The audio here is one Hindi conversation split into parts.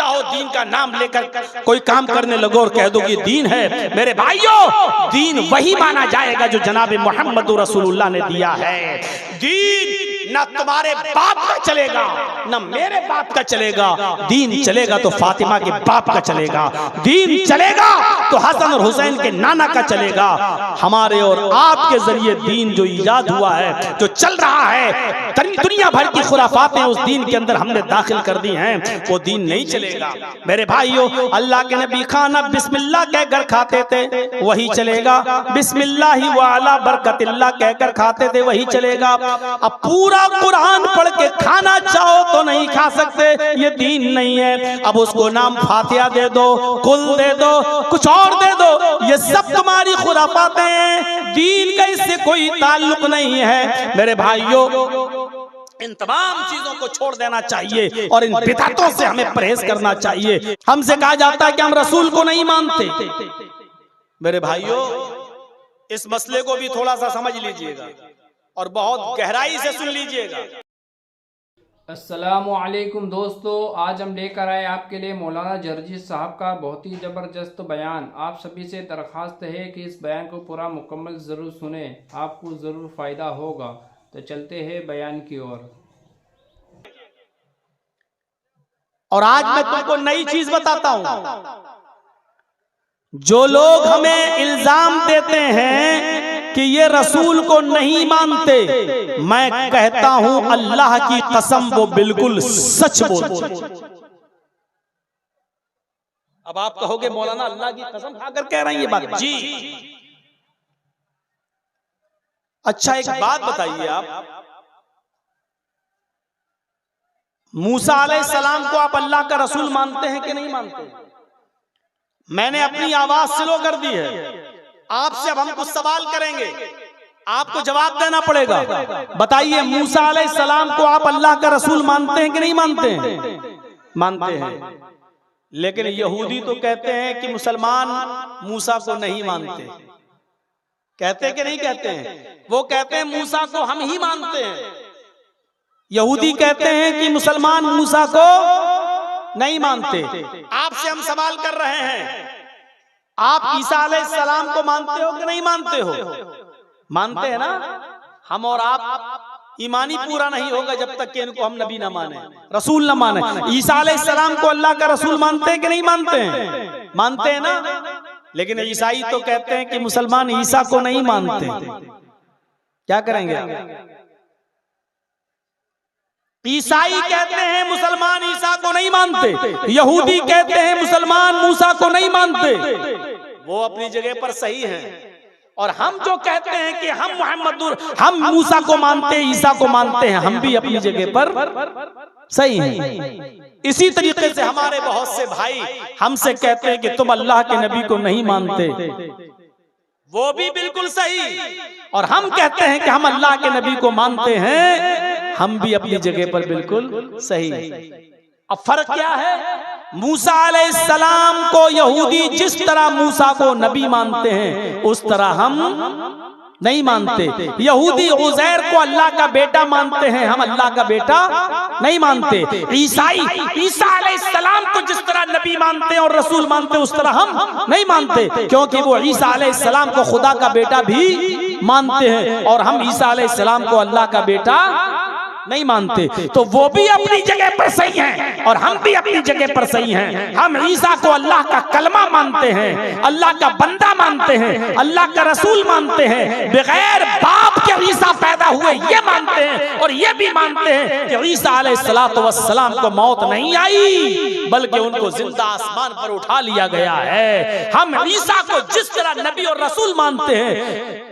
चाहो दीन का नाम लेकर कोई काम करने लगो और कह दो कि दीन है। मेरे भाइयों, दीन वही माना जाएगा जो जनाब मोहम्मद रसूलुल्लाह ने दिया है। दीन ना तुम्हारे बाप का चलेगा, ना मेरे बाप का चलेगा। दीन चलेगा तो फातिमा के बाप का चलेगा। दीन चलेगा तो हसन और हुसैन के नाना का चलेगा। हमारे और आपके जरिए दीन जो इजाद हुआ है, जो चल रहा है, दुनिया भर की खुराफातें उस दीन के अंदर हमने दाखिल कर दी हैं, वो दीन नहीं चलेगा। मेरे भाइयों, अल्लाह के नबी खाना बिस्मिल्लाह कहकर खाते थे, वही चलेगा। बिस्मिल्लाह व अला बरकतिल्लाह कहकर खाते थे, वही चलेगा। अब पूरा कुरान पढ़ के खाना चाहो तो नहीं खा सकते, ये दीन नहीं है। अब उसको नाम फातिहा दे दो, कुल दे दो, कुछ और दे दो, ये सब तुम्हारी खुराफातें हैं। दीन का इससे कोई ताल्लुक नहीं है। मेरे भाइयों, इन तमाम चीजों को छोड़ देना चाहिए और इन बिदअतों से हमें परहेज करना चाहिए। हमसे कहा जाता है कि हम रसूल को नहीं मानते। मेरे भाइयों, इस मसले को भी थोड़ा सा समझ लीजिएगा और बहुत गहराई से सुन लीजिएगा। अस्सलामु अलैकुम दोस्तों, आज हम लेकर आए आपके लिए मौलाना जर्जी साहब का बहुत ही ज़बरदस्त बयान। आप सभी से दरख्वास्त है कि इस बयान को पूरा मुकम्मल ज़रूर सुने, आपको ज़रूर फ़ायदा होगा। तो चलते हैं बयान की ओर। और आज मैं तुमको नई चीज बताता हूं। जो लोग हमें इल्जाम देते हैं कि ये रसूल को नहीं मानते, मैं कहता हूं अल्लाह की कसम वो बिल्कुल सच बोलते। अब आप कहोगे मौलाना अल्लाह की कसम खाकर कह रहे हैं ये बात? जी। अच्छा, एक बात बताइए, आप मूसा अलैहिस्सलाम को आप अल्लाह का रसूल मानते हैं कि नहीं मानते? मैंने अपनी आवाज स्लो कर दी है। आपसे अब हम कुछ सवाल करेंगे, आपको जवाब देना पड़ेगा। बताइए, मूसा अलैहिस्सलाम को आप अल्लाह का रसूल मानते हैं कि नहीं मानते हैं? मानते हैं। लेकिन यहूदी तो कहते हैं कि मुसलमान मूसा को नहीं मानते। कहते कि नहीं कहते हैं? वो कहते हैं मूसा को हम ही मानते हैं। यहूदी कहते हैं कि मुसलमान मूसा को नहीं मानते। आपसे हम सवाल कर रहे हैं, आप ईसा अलैहिस्सलाम को मानते हो कि नहीं मानते हो? मानते हैं ना? हम और आप ईमानी पूरा नहीं होगा जब तक कि इनको हम नबी ना माने, रसूल ना माने। ईसा अलैहिस्सलाम को अल्लाह का रसूल मानते हैं कि नहीं मानते हैं? मानते हैं ना? लेकिन ईसाई तो कहते हैं कि मुसलमान ईसा को नहीं मानते। क्या करेंगे? ईसाई कहते हैं मुसलमान ईसा को नहीं मानते, यहूदी कहते हैं मुसलमान मूसा को नहीं मानते। वो अपनी जगह पर सही हैं, और हम जो कहते हैं कि हम मूसा को मानते हैं, ईसा को मानते हैं, हम भी अपनी जगह पर सही हैं। इसी तरीके से हमारे बहुत से भाई हमसे कहते हैं कि तुम अल्लाह के नबी को नहीं मानते, वो भी बिल्कुल सही। और हम कहते हैं कि हम अल्लाह के नबी को मानते हैं, हम भी अपनी जगह पर बिल्कुल सही। अब फर्क क्या है? मूसा अलैहिस्सलाम को यहूदी जिस तरह मूसा को नबी मानते हैं, उस तरह हम नहीं मानते। यहूदी उज़ैर को अल्लाह का बेटा मानते हैं, हम अल्लाह का बेटा नहीं मानते। ईसाई ईसा अलैहिस्सलाम को जिस तरह नबी मानते हैं और रसूल मानते हैं, उस तरह हम नहीं मानते, क्योंकि वो ईसा अलैहिस्सलाम को खुदा का बेटा भी मानते हैं और हम ईसा अलैहिस्सलाम को अल्लाह का बेटा नहीं मानते। तो वो भी अपनी जगह पर सही हैं और हम भी अपनी जगह पर सही हैं। हम ईसा को अल्लाह का कलमा मानते हैं, अल्लाह का बंदा मानते हैं, अल्लाह का रसूल मानते हैं। बगैर बाप के ईसा पैदा हुए ये मानते हैं, और ये भी मानते हैं कि ईसा अलैहिस्सलातु वस्सलाम को मौत नहीं आई, बल्कि उनको जिंदा आसमान पर उठा लिया गया है। हम ईसा को जिस तरह नबी और रसूल मानते हैं,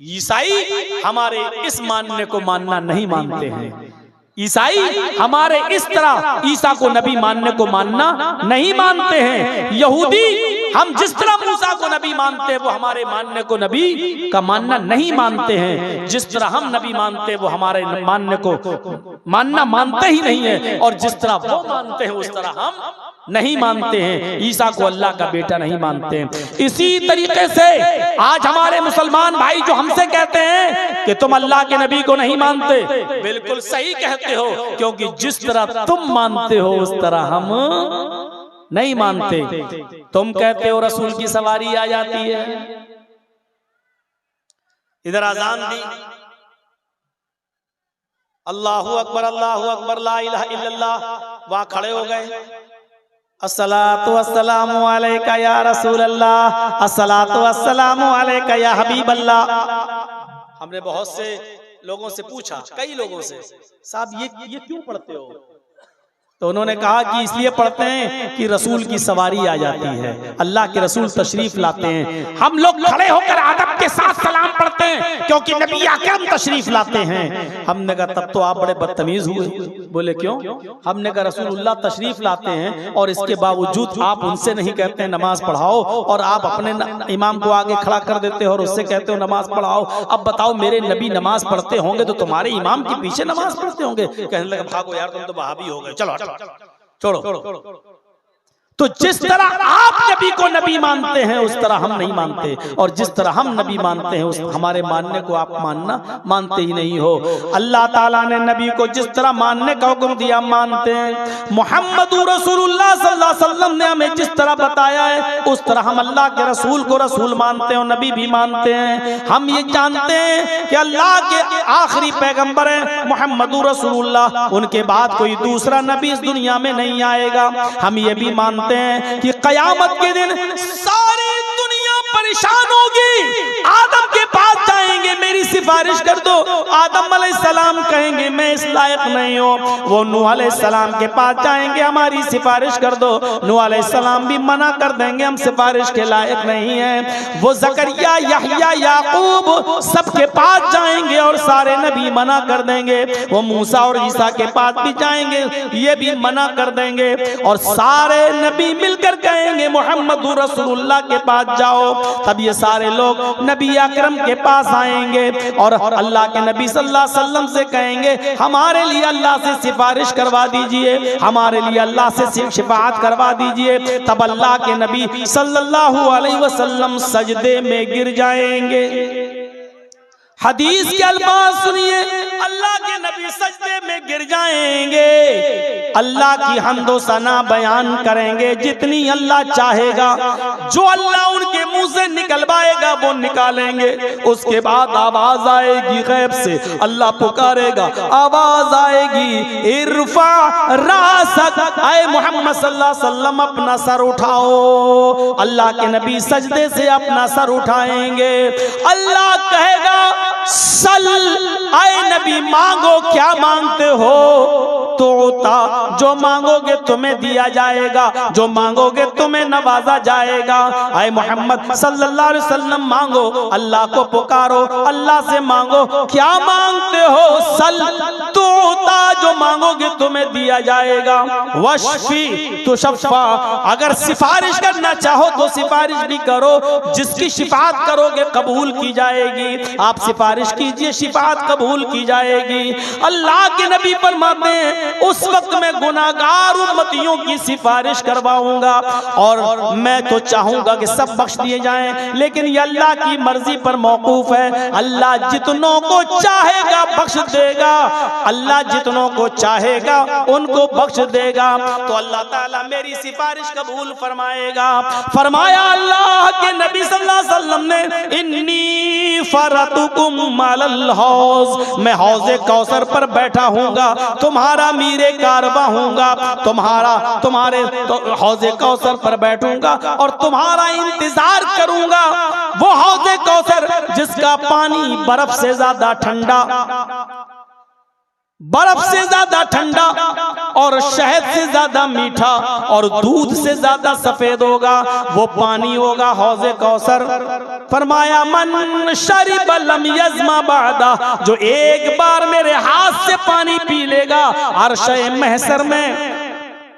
ईसाई हमारे इस मानने को मानना नहीं मानते हैं। ईसाई हमारे इस तरह ईसा को नबी मानने को मानना नहीं मानते हैं। यहूदी हम जिस तरह मूसा को नबी मानते हैं, वो हमारे मानने को नबी का मानना नहीं मानते हैं। जिस तरह हम नबी मानते हैं, वो हमारे मानने को मानते ही नहीं है, और जिस तरह वो मानते हैं उस तरह हम नहीं मानते हैं। ईसा को अल्लाह का बेटा नहीं मानते हैं। इसी तरीके से आज हमारे मुसलमान भाई जो हमसे कहते हैं कि तुम अल्लाह के नबी को नहीं मानते, बिल्कुल सही कहते हो, क्योंकि जिस तरह तुम मानते हो उस तरह हम नहीं मानते। तुम कहते हो रसूल की सवारी आ जाती है। इधर अजान दी, अल्लाहु अकबर ला इलाहा इल्लल्लाह, वहां खड़े हो गए। अस्सलातु वस्सलामु अलैका या रसूल अल्लाह, अस्सलातु वस्सलामु अलैका या हबीब अल्लाह। हमने बहुत से लोगों से पूछा, कई लोगों से, साहब ये क्यों पढ़ते हो? तो उन्होंने कहा कि इसलिए पढ़ते हैं कि रसूल की सवारी आ जाती है, अल्लाह के रसूल तशरीफ लाते हैं। हम लोग खड़े होकर अदब के साथ सलाम पढ़ते हैं क्योंकि नबी अकरम तशरीफ लाते हैं। हमने कहा तब तो आप बड़े बदतमीज हुए। बोले क्यों? हमने कहा रसूलुल्लाह तशरीफ लाते हैं और इसके बावजूद आप उनसे नहीं कहते नमाज पढ़ाओ, और आप अपने इमाम को आगे खड़ा कर देते हो और उससे कहते हो नमाज पढ़ाओ। अब बताओ, मेरे नबी नमाज पढ़ते होंगे तो तुम्हारे इमाम के पीछे नमाज पढ़ते होंगे? कहने लगा भागो यार, तुम तो वहाबी हो गए, चलो छोड़ो। तो जिस तरह आप नबी को नबी मानते हैं उस तरह हम नहीं मानते, और जिस तरह हम नबी मानते हैं उस हमारे मानने को आप मानते ही नहीं हो। अल्लाह ताला ने नबी को जिस तरह मानने का हुक्म दिया मानते हैं। मुहम्मदुर रसूलुल्लाह सल्लल्लाहु अलैहि वसल्लम ने हमें जिस तरह बताया है उस तरह हम अल्लाह के रसूल को रसूल मानते हैं और नबी भी मानते हैं। हम ये जानते हैं कि अल्लाह के आखिरी पैगंबर हैं मुहम्मदुर रसूलुल्लाह, उनके बाद कोई दूसरा नबी इस दुनिया में नहीं आएगा। हम ये भी मानते हैं कि कयामत के दिन सारी दुनिया परेशान होगी, आदम के पास जाएंगे, मेरी सिफारिश कर दो। आदम अलैहिस्सलाम कहेंगे मैं इस लायक नहीं हूँ। वो नूह अलैहिस्सलाम के पास जाएंगे, हमारी सिफारिश कर दो। नूह अलैहिस्सलाम भी मना कर देंगे, हम सिफारिश के लायक नहीं हैं। वो जकरिया, यहया, याकूब सबके पास जाएंगे और सारे नबी मना कर देंगे। वो मूसा और ईसा के पास भी जाएंगे, ये भी मना कर देंगे। और सारे नबी मिलकर कहेंगे मुहम्मदुर रसूलुल्लाह के पास जाओ। तब ये सारे लोग नबी अकरम के पास आएंगे और अल्लाह के नबी सल्लल्लाहु अलैहि वसल्लम से कहेंगे हमारे लिए अल्लाह से सिफारिश करवा दीजिए, हमारे लिए अल्लाह से शिफाअत करवा दीजिए। तब अल्लाह के नबी सल्लल्लाहु अलैहि वसल्लम सजदे में गिर जाएंगे। हदीस के अल्फाज सुनिए, अल्लाह के नबी सजदे में गिर जाएंगे, अल्लाह की हम्दो सना बयान करेंगे जितनी अल्लाह चाहेगा। जो अल्लाह उनके मुंह से निकलवाएगा वो निकालेंगे। उसके बाद आवाज आएगी गैब से, अल्लाह पुकारेगा, आवाज आएगी इरफा रासक, आए मोहम्मद सल्लल्लाहु अलैहि वसल्लम अपना सर उठाओ। अल्लाह के नबी सजदे से अपना सर उठाएंगे। अल्लाह कहेगा सल, आए नबी मांगो, क्या मांगते हो? तो जो मांगोगे तुम्हें दिया जाएगा, जो मांगोगे तुम्हें नवाजा जाएगा। आए मोहम्मद सल्लल्लाहु अलैहि वसल्लम मांगो, अल्लाह को पुकारो, अल्लाह से मांगो, क्या मांगते हो? सल तो जो मांगोगे तुम्हें दिया जाएगा। वशफी तो शफा, अगर सिफारिश करना चाहो तो सिफारिश भी करो, जिसकी शिफात करोगे कबूल की जाएगी। आप सिफारिश कीजिए, शिफात कबूल की जाएगी। अल्लाह के नबी फरमाते हैं उस वक्त मैं गुनाहगार उम्मतियों की सिफारिश करवाऊंगा, और मैं तो चाहूंगा कि सब बख्श दिए जाएं, लेकिन ये अल्लाह की मर्जी पर मौकूफ है। अल्लाह जितनों को चाहेगा बख्श देगा, अल्लाह जितनों को चाहेगा उनको बख्श देगा। तो अल्लाह ताला मेरी सिफारिश कबूल फरमाएगा। फरमाया अल्लाह के नबी सल्लल्लाहु अलैहि वसल्लम ने, इन्नी फरतुकुम अलल हौज, मैं हौज़े कौसर पर बैठा हूँगा, तुम्हारा मीरे कारवा हूँगा, तुम्हारे हौज़े कौसर पर बैठूंगा और तुम्हारा इंतजार करूंगा। वो हौज़े कौसर जिसका पानी बर्फ से ज्यादा ठंडा, बर्फ से ज्यादा ठंडा और शहद से ज्यादा मीठा और दूध से ज्यादा सफेद होगा, वो पानी होगा हौज़े कौसर। फरमाया मन शरिब लम यज़मा बादा, जो एक बार मेरे हाथ से पानी पी लेगा अर्शे महशर में,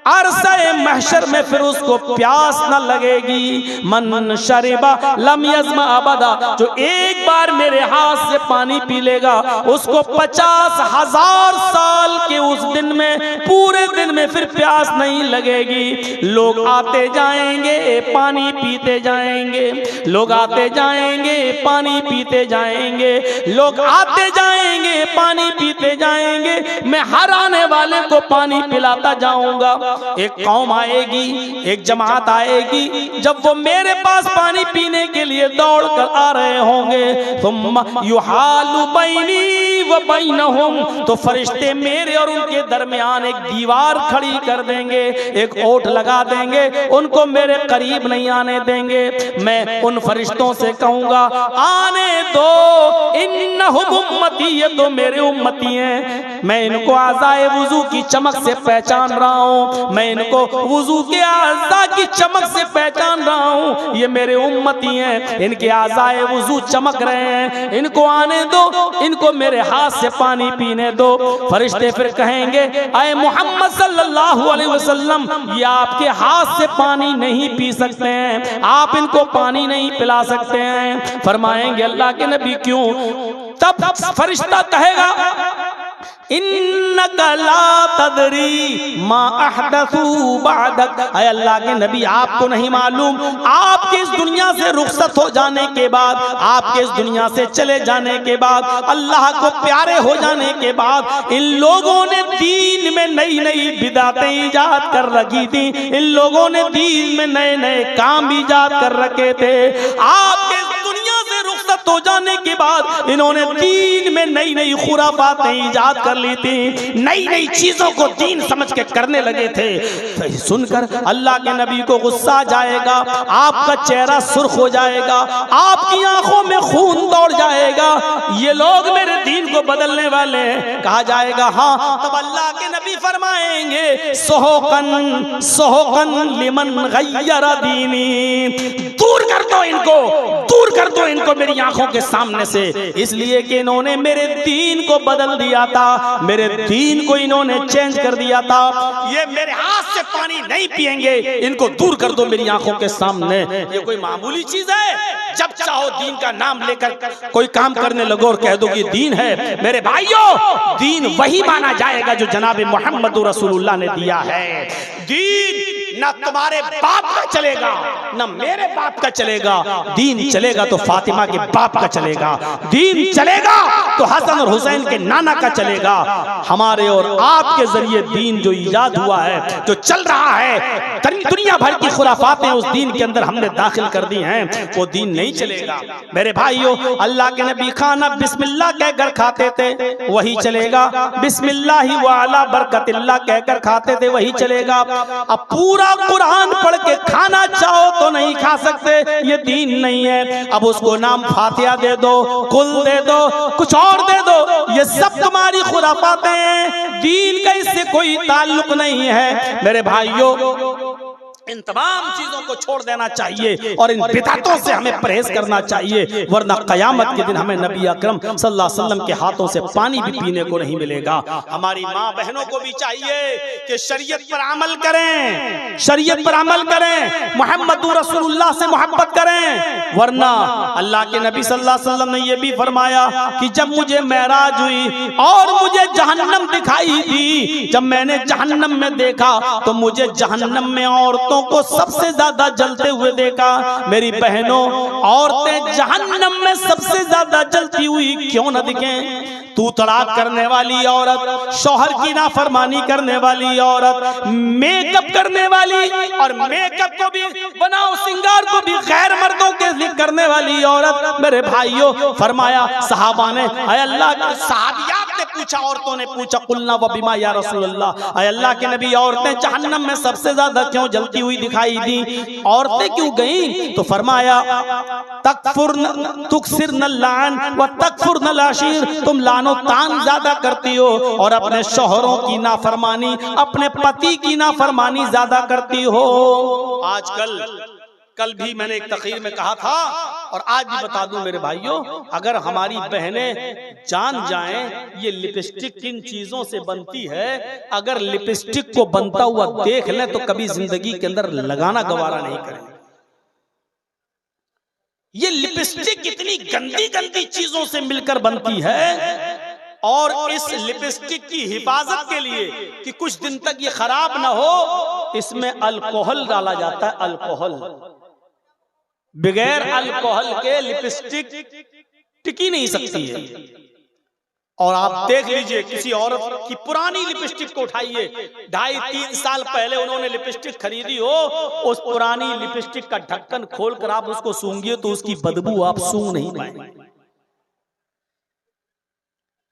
अरसे महशर में फिर उसको प्यास न लगेगी। मन शरिबा लम यज़मा अबदा, जो एक बार मेरे हाथ से पानी पी लेगा उसको 50,000 साल के उस दिन में, पूरे दिन में फिर प्यास नहीं लगेगी। लोग आते जाएंगे पानी पीते जाएंगे, लोग आते जाएंगे पानी पीते जाएंगे, लोग आते जाएंगे पानी पीते जाएंगे। मैं हर आने वाले को पानी पिलाता जाऊंगा। एक कौम कौम आएगी, एक जमात आएगी, जब वो मेरे पास पानी पीने के लिए दौड़ कर आ रहे होंगे, सुम्मा युहालु बैनी व बैनहुम, तो फरिश्ते मेरे और उनके दरमियान एक दीवार खड़ी कर देंगे, एक ओट लगा देंगे, उनको मेरे करीब नहीं आने देंगे। मैं उन फरिश्तों से कहूंगा आने दो, इन्नहुम उम्मती, ये तो मेरे उम्मती हैं, मैं इनको आज़ाए वुजू की चमक से पहचान रहा हूँ, मैं इनको वुजू के आज़ा की चमक से पहचान रहा हूँ, ये मेरे उम्मती हैं, इनके आज़ाए वुजू चमक रहे हैं, इनको आने दो, इनको मेरे हाथ से पानी पीने दो। फरिश्ते फिर कहेंगे आए मोहम्मद सल्लल्लाहु अलैहि वसल्लम, ये आपके हाथ से पानी नहीं पी सकते हैं, आप इनको पानी नहीं पिला सकते हैं। फरमाएंगे अल्लाह के नबी क्यों? तब फरिश्ता कहेगा इन्नका ला तदरी मा अहदसू बअदक, अय अल्लाह के नबी आपको नहीं मालूम, आपके इस दुनिया से रुखसत हो जाने के बाद, आपके इस दुनिया से चले जाने के बाद, अल्लाह को प्यारे हो जाने के बाद, इन लोगों ने दीन में नई नई बिदातें ईजाद कर रखी थी, इन लोगों ने दीन में नए नए काम ईजाद कर रखे थे। आपके दुनिया से रुखसत हो जाने के बाद इन्होंने दीन में नई नई खुराफातें ईजाद कर ली थी, नई नई चीजों को दीन समझ के करने लगे थे। तो सुनकर अल्लाह के नबी को गुस्सा जाएगा, आपका चेहरा सुर्ख हो जाएगा, आपकी आंखों में खून दौड़ जाएगा, ये लोग मेरे दीन को बदलने वाले हैं। कहा जाएगा हाँ, तब अल्लाह के नबी फरमाएंगे सोहकन सोहकन लिमन गय्यरा दीनी, दूर कर दो इनको, दूर कर दो इनको मेरी आंखों के सामने से, इसलिए कि इन्होंने मेरे दीन को बदल दिया था, मेरे दीन को इन्होंने चेंज कर दिया था, ये मेरे हाथ से पानी नहीं पिएंगे, इनको दूर कर दो मेरी आंखों के सामने। ये कोई मामूली चीज है? जब चाहो दीन का नाम लेकर कोई काम करने लगो और कह दो कि दीन है। मेरे भाइयों, दीन वही माना जाएगा जो जनाब मोहम्मद रसूलुल्लाह ने दिया है। दीन ना तुम्हारे बाप का चलेगा, ना मेरे बाप का चलेगा, दीन चलेगा तो फातिमा के बाप का चलेगा, दीन चलेगा तो हसन और हुसैन के नाना का चलेगा। हमारे और आपके जरिए दीन जो इजाद हुआ है, जो चल रहा है, दुनिया भर की खुराफातें उस दीन के अंदर हमने दाखिल कर दी हैं, वो दीन नहीं चलेगा। मेरे भाइयों, अल्लाह के नबी खाना बिस्मिल्लाह कहकर खाते थे, वही चलेगा, बिस्मिल्लाह व अला बरकतिल्लाह कहकर खाते थे, वही चलेगा। अब पूरा कुरान पढ़ के खाना चाहो तो नहीं खा सकते, ये दीन नहीं है। अब उसको नाम फातिहा दे दो, कुल दे दो, कुछ और दे दो, ये सब तुम्हारी खुराफातें हैं, दीन का इससे कोई ताल्लुक नहीं है। मेरे भाइयों, इन तमाम चीजों को छोड़ देना चाहिए और इन बिदअतों से हमें परहेज करना चाहिए, वरना कयामत के दिन हमें नबी अकरम सल्लल्लाहु अलैहि वसल्लम के हाथों से पानी भी पीने को नहीं मिलेगा। हमारी माँ बहनों को भी चाहिए कि शरीयत पर अमल करें, शरीयत पर अमल करें, मोहम्मद रसूलुल्लाह से मोहब्बत करें, वरना अल्लाह के नबी सल्लल्लाहु अलैहि वसल्लम ने यह भी फरमाया कि जब मुझे मेराज हुई और मुझे जहन्नम दिखाई दी, जब मैंने जहन्नम में देखा तो मुझे जहन्नम में औरतों को सबसे ज्यादा जलते हुए देखा। मेरी बहनों, औरतें जहन्नम में सबसे ज्यादा जलती हुई क्यों न दिखें? तू तड़ाक करने वाली औरत, शौहर की नाफरमानी करने वाली औरत, मेकअप करने वाली और मेकअप को भी बनाओ सिंगार को भी गैर मर्दों के लिए करने वाली औरत। मेरे भाइयों, फरमाया सहाबा ने, अय अल्लाह के सहाबियात ने पूछा, औरतों ने पूछा, कुलना व बिमा या रसूलल्लाह, अय अल्लाह के नबी, औरतें जहन्नम में सबसे ज्यादा क्यों जलती हुई दिखाई दी? औरतें क्यों गईं? तो फरमाया तकफुरन तुकसिरन लान व तकफुरन लाशीर, तुम लानो तान ज्यादा करती हो और अपने शौहरों की नाफरमानी, अपने पति की नाफरमानी ज्यादा करती हो। आजकल, कल भी मैंने एक तकरीर में कहा था और आज भी बता दूं मेरे भाइयों, अगर हमारी बहनें जान जाएं ये लिपस्टिक किन चीजों से बनती है, अगर लिपस्टिक को बनता हुआ देख लें तो कभी जिंदगी के अंदर लगाना गवारा नहीं करें। ये लिपस्टिक इतनी गंदी गंदी चीजों से मिलकर बनती है और इस लिपस्टिक की हिफाजत के लिए कि कुछ दिन तक ये खराब ना हो, इसमें अल्कोहल डाला जाता है। अल्कोहल, बगैर अल्कोहल के लिपस्टिक टिकी नहीं सकती है। और आप देख लीजिए किसी औरत की पुरानी लिपस्टिक को उठाइए, 2.5-3 साल पहले उन्होंने लिपस्टिक खरीदी हो, उस पुरानी लिपस्टिक का ढक्कन खोलकर आप उसको सूंघिए तो उसकी बदबू आप सूंघ नहीं पाएंगे।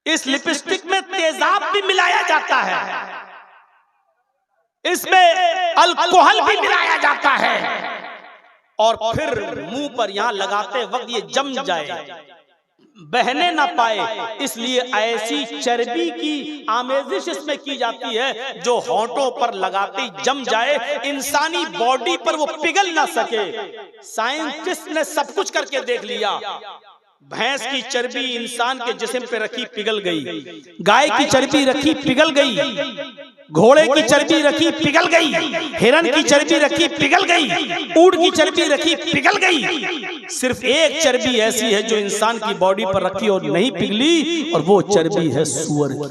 इस लिपस्टिक में तेजाब भी मिलाया जाता है, इसमें अल्कोहल भी मिलाया जाता है, और फिर मुंह पर यहां लगाते वक्त ये जम जाए, बहने ना पाए, इसलिए ऐसी चर्बी की आमेजिश इसमें की जाती है जो होंठों पर लगाते ही जम जाए, इंसानी बॉडी पर वो पिघल ना सके। साइंटिस्ट ने सब कुछ करके देख लिया, भैंस की चर्बी इंसान के जिस्म पे रखी पिघल गई, गाय की चर्बी रखी पिघल गई, घोड़े की चर्बी रखी पिघल गई, हिरन की चर्बी रखी पिघल गई, ऊंट की चर्बी रखी पिघल गई। सिर्फ एक चर्बी ऐसी है जो इंसान की बॉडी पर रखी और नहीं पिघली, और वो चर्बी है सूअर की।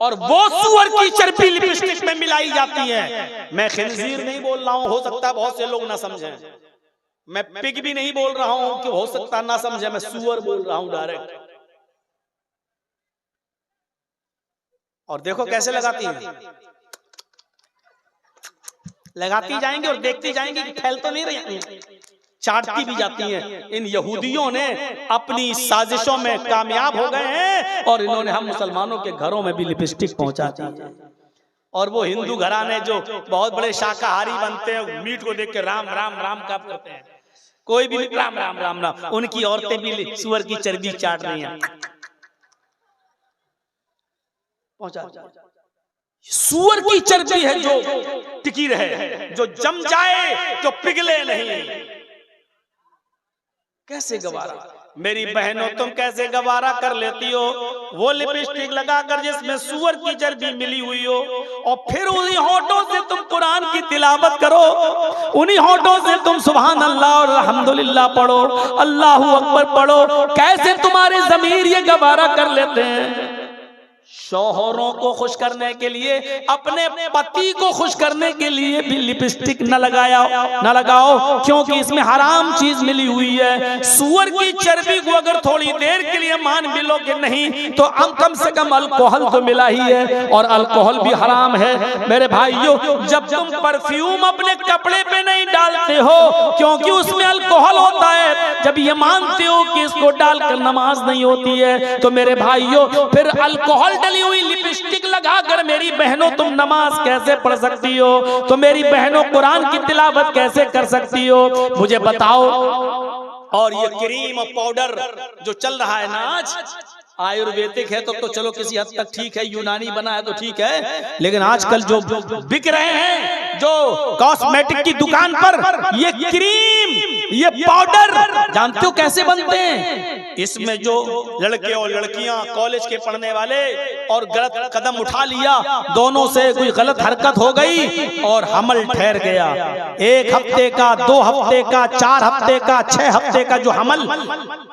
और वो सूअर की चर्बी लिपस्टिक में मिलाई जाती है। मैं खिंजीर नहीं बोल रहा हूं, हो सकता है बहुत से लोग ना समझें। मैं पिग भी नहीं बोल रहा हूं कि हो सकता ना समझे, मैं सूअर बोल रहा हूं डायरेक्ट। और देखो कैसे लगाती हैं, लगाती जाएंगे और देखती जाएंगे कि फैल तो नहीं रही, चाटती भी जाती हैं। इन यहूदियों ने अपनी साजिशों में कामयाब हो गए हैं और इन्होंने हम मुसलमानों के घरों में भी लिपस्टिक पहुंचा दी है। और वो हिंदू घराने जो बहुत बड़े शाकाहारी बनते हैं, मीट को देख के राम राम राम का करते हैं, कोई भी राम राम राम राम, उनकी औरतें भी सूअर की चर्बी चाट रही हैं। सूअर की चर्बी है जो टिकी रहे, जो जम जाए, जो पिघले नहीं। कैसे गवारा, मेरी बहनों तुम कैसे गवारा कर लेती हो वो लिपस्टिक लगाकर जिसमें सूअर की चर्बी मिली हुई हो, और फिर उन्हीं होठों से तुम कुरान की तिलावत करो, उन्हीं होठों से तुम सुभान अल्लाह और अल्हम्दुलिल्लाह पढ़ो, अल्लाहू अकबर पढ़ो। कैसे तुम्हारे ज़मीर ये गवारा कर लेते हैं? शौहरों को खुश करने के लिए, अपने पति को खुश करने के लिए भी लिपस्टिक न लगाओ, क्योंकि इसमें हराम चीज मिली हुई है। सूअर की चर्बी को अगर थोड़ी देर के लिए मान भी लोगे नहीं तो कम से कम अल्कोहल तो मिला ही है, और अल्कोहल भी हराम है। मेरे भाइयों, जब तुम परफ्यूम अपने कपड़े पे नहीं डालते हो क्योंकि उसमें अल्कोहल होता है, जब ये मानते हो कि इसको डालकर नमाज नहीं होती है, तो मेरे भाइयों फिर अल्कोहल डली हुई लिपस्टिक लगाकर मेरी बहनों तुम नमाज कैसे पढ़ सकती हो? तो मेरी बहनों कुरान की तिलावत कैसे कर सकती हो? मुझे बताओ। और ये क्रीम और पाउडर जो चल रहा है ना आज, आयुर्वेदिक है तो चलो किसी हद तक ठीक है, यूनानी बना है तो ठीक है, लेकिन आजकल जो बिक रहे हैं, जो कॉस्मेटिक की दुकान पर ये क्रीम, ये पाउडर, जानते हो कैसे बनते हैं? इसमें जो लड़के और लड़कियां कॉलेज के पढ़ने वाले और गलत कदम उठा लिया, दोनों से कोई गलत हरकत हो गई और हमल ठहर गया। 1 हफ्ते का, 2 हफ्ते का, 4 हफ्ते का, 6 हफ्ते का जो हमल,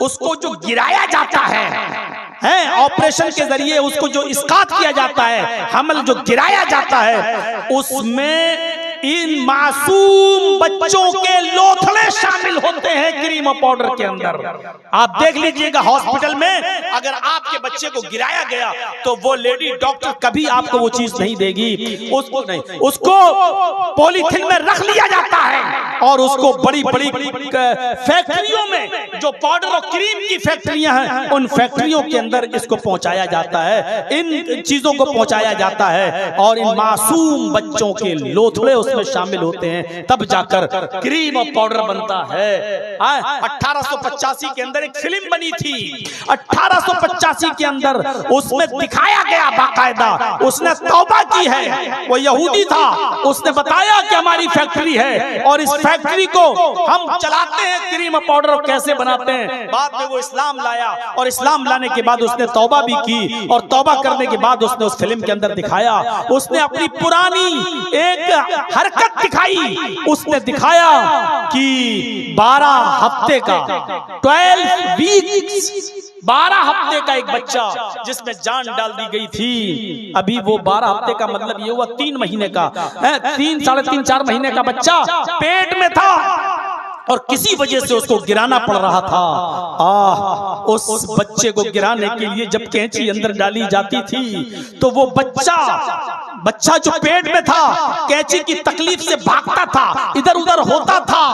उसको जो गिराया जाता है ऑपरेशन के जरिए, उसको जो इस्कात किया जाता है, हमल जो गिराया जाता है, उसमें इन मासूम बच्चों के लोथड़े शामिल होते हैं क्रीम और पाउडर के अंदर। आप देख लीजिएगा हॉस्पिटल में अगर आपके बच्चे को गिराया गया तो वो लेडी डॉक्टर कभी आपको वो चीज नहीं देगी, उसको नहीं, उसको पॉलीथिन में रख लिया जाता है और उसको बड़ी बड़ी फैक्ट्रियों में, जो पाउडर और क्रीम की फैक्ट्रियां हैं, उन फैक्ट्रियों के अंदर इसको पहुंचाया जाता है, इन चीजों को पहुंचाया जाता है, और इन मासूम बच्चों के लोथड़े उसमें शामिल होते हैं, तब जाकर क्रीम और पाउडर बनता है। 1885 के अंदर एक फिल्म बनी थी, 1885 के अंदर उसमें दिखाया गया बाकायदा, उसने तौबा की है, वो यहूदी था, उसने बताया कि हमारी फैक्ट्री है और इस फैक्ट्री को हम चलाते हैं, क्रीम और पाउडर कैसे बनाते हैं। बाद में वो इस्लाम लाया और इस्लाम लाने के बाद उसने तौबा भी की, और तौबा करने के बाद उसने उस फिल्म के अंदर दिखाया, उसने अपनी पुरानी एक हरकत दिखाई, उसने दिखाया कि 12 हफ्ते का 12 वीक्स 12 हफ्ते का एक बच्चा जिसमें जान डाल दी गई थी, अभी वो 12 हफ्ते का मतलब ये हुआ 3 महीने का, 3 साढ़े 3 4 महीने का बच्चा पेट में था और किसी वजह से उसको गिराना पड़ रहा था। उस बच्चे को गिराने के लिए जब कैंची अंदर डाली जाती थी तो वो बच्चा जो पेट में था कैंची की तकलीफ से भागता था, इधर उधर होता था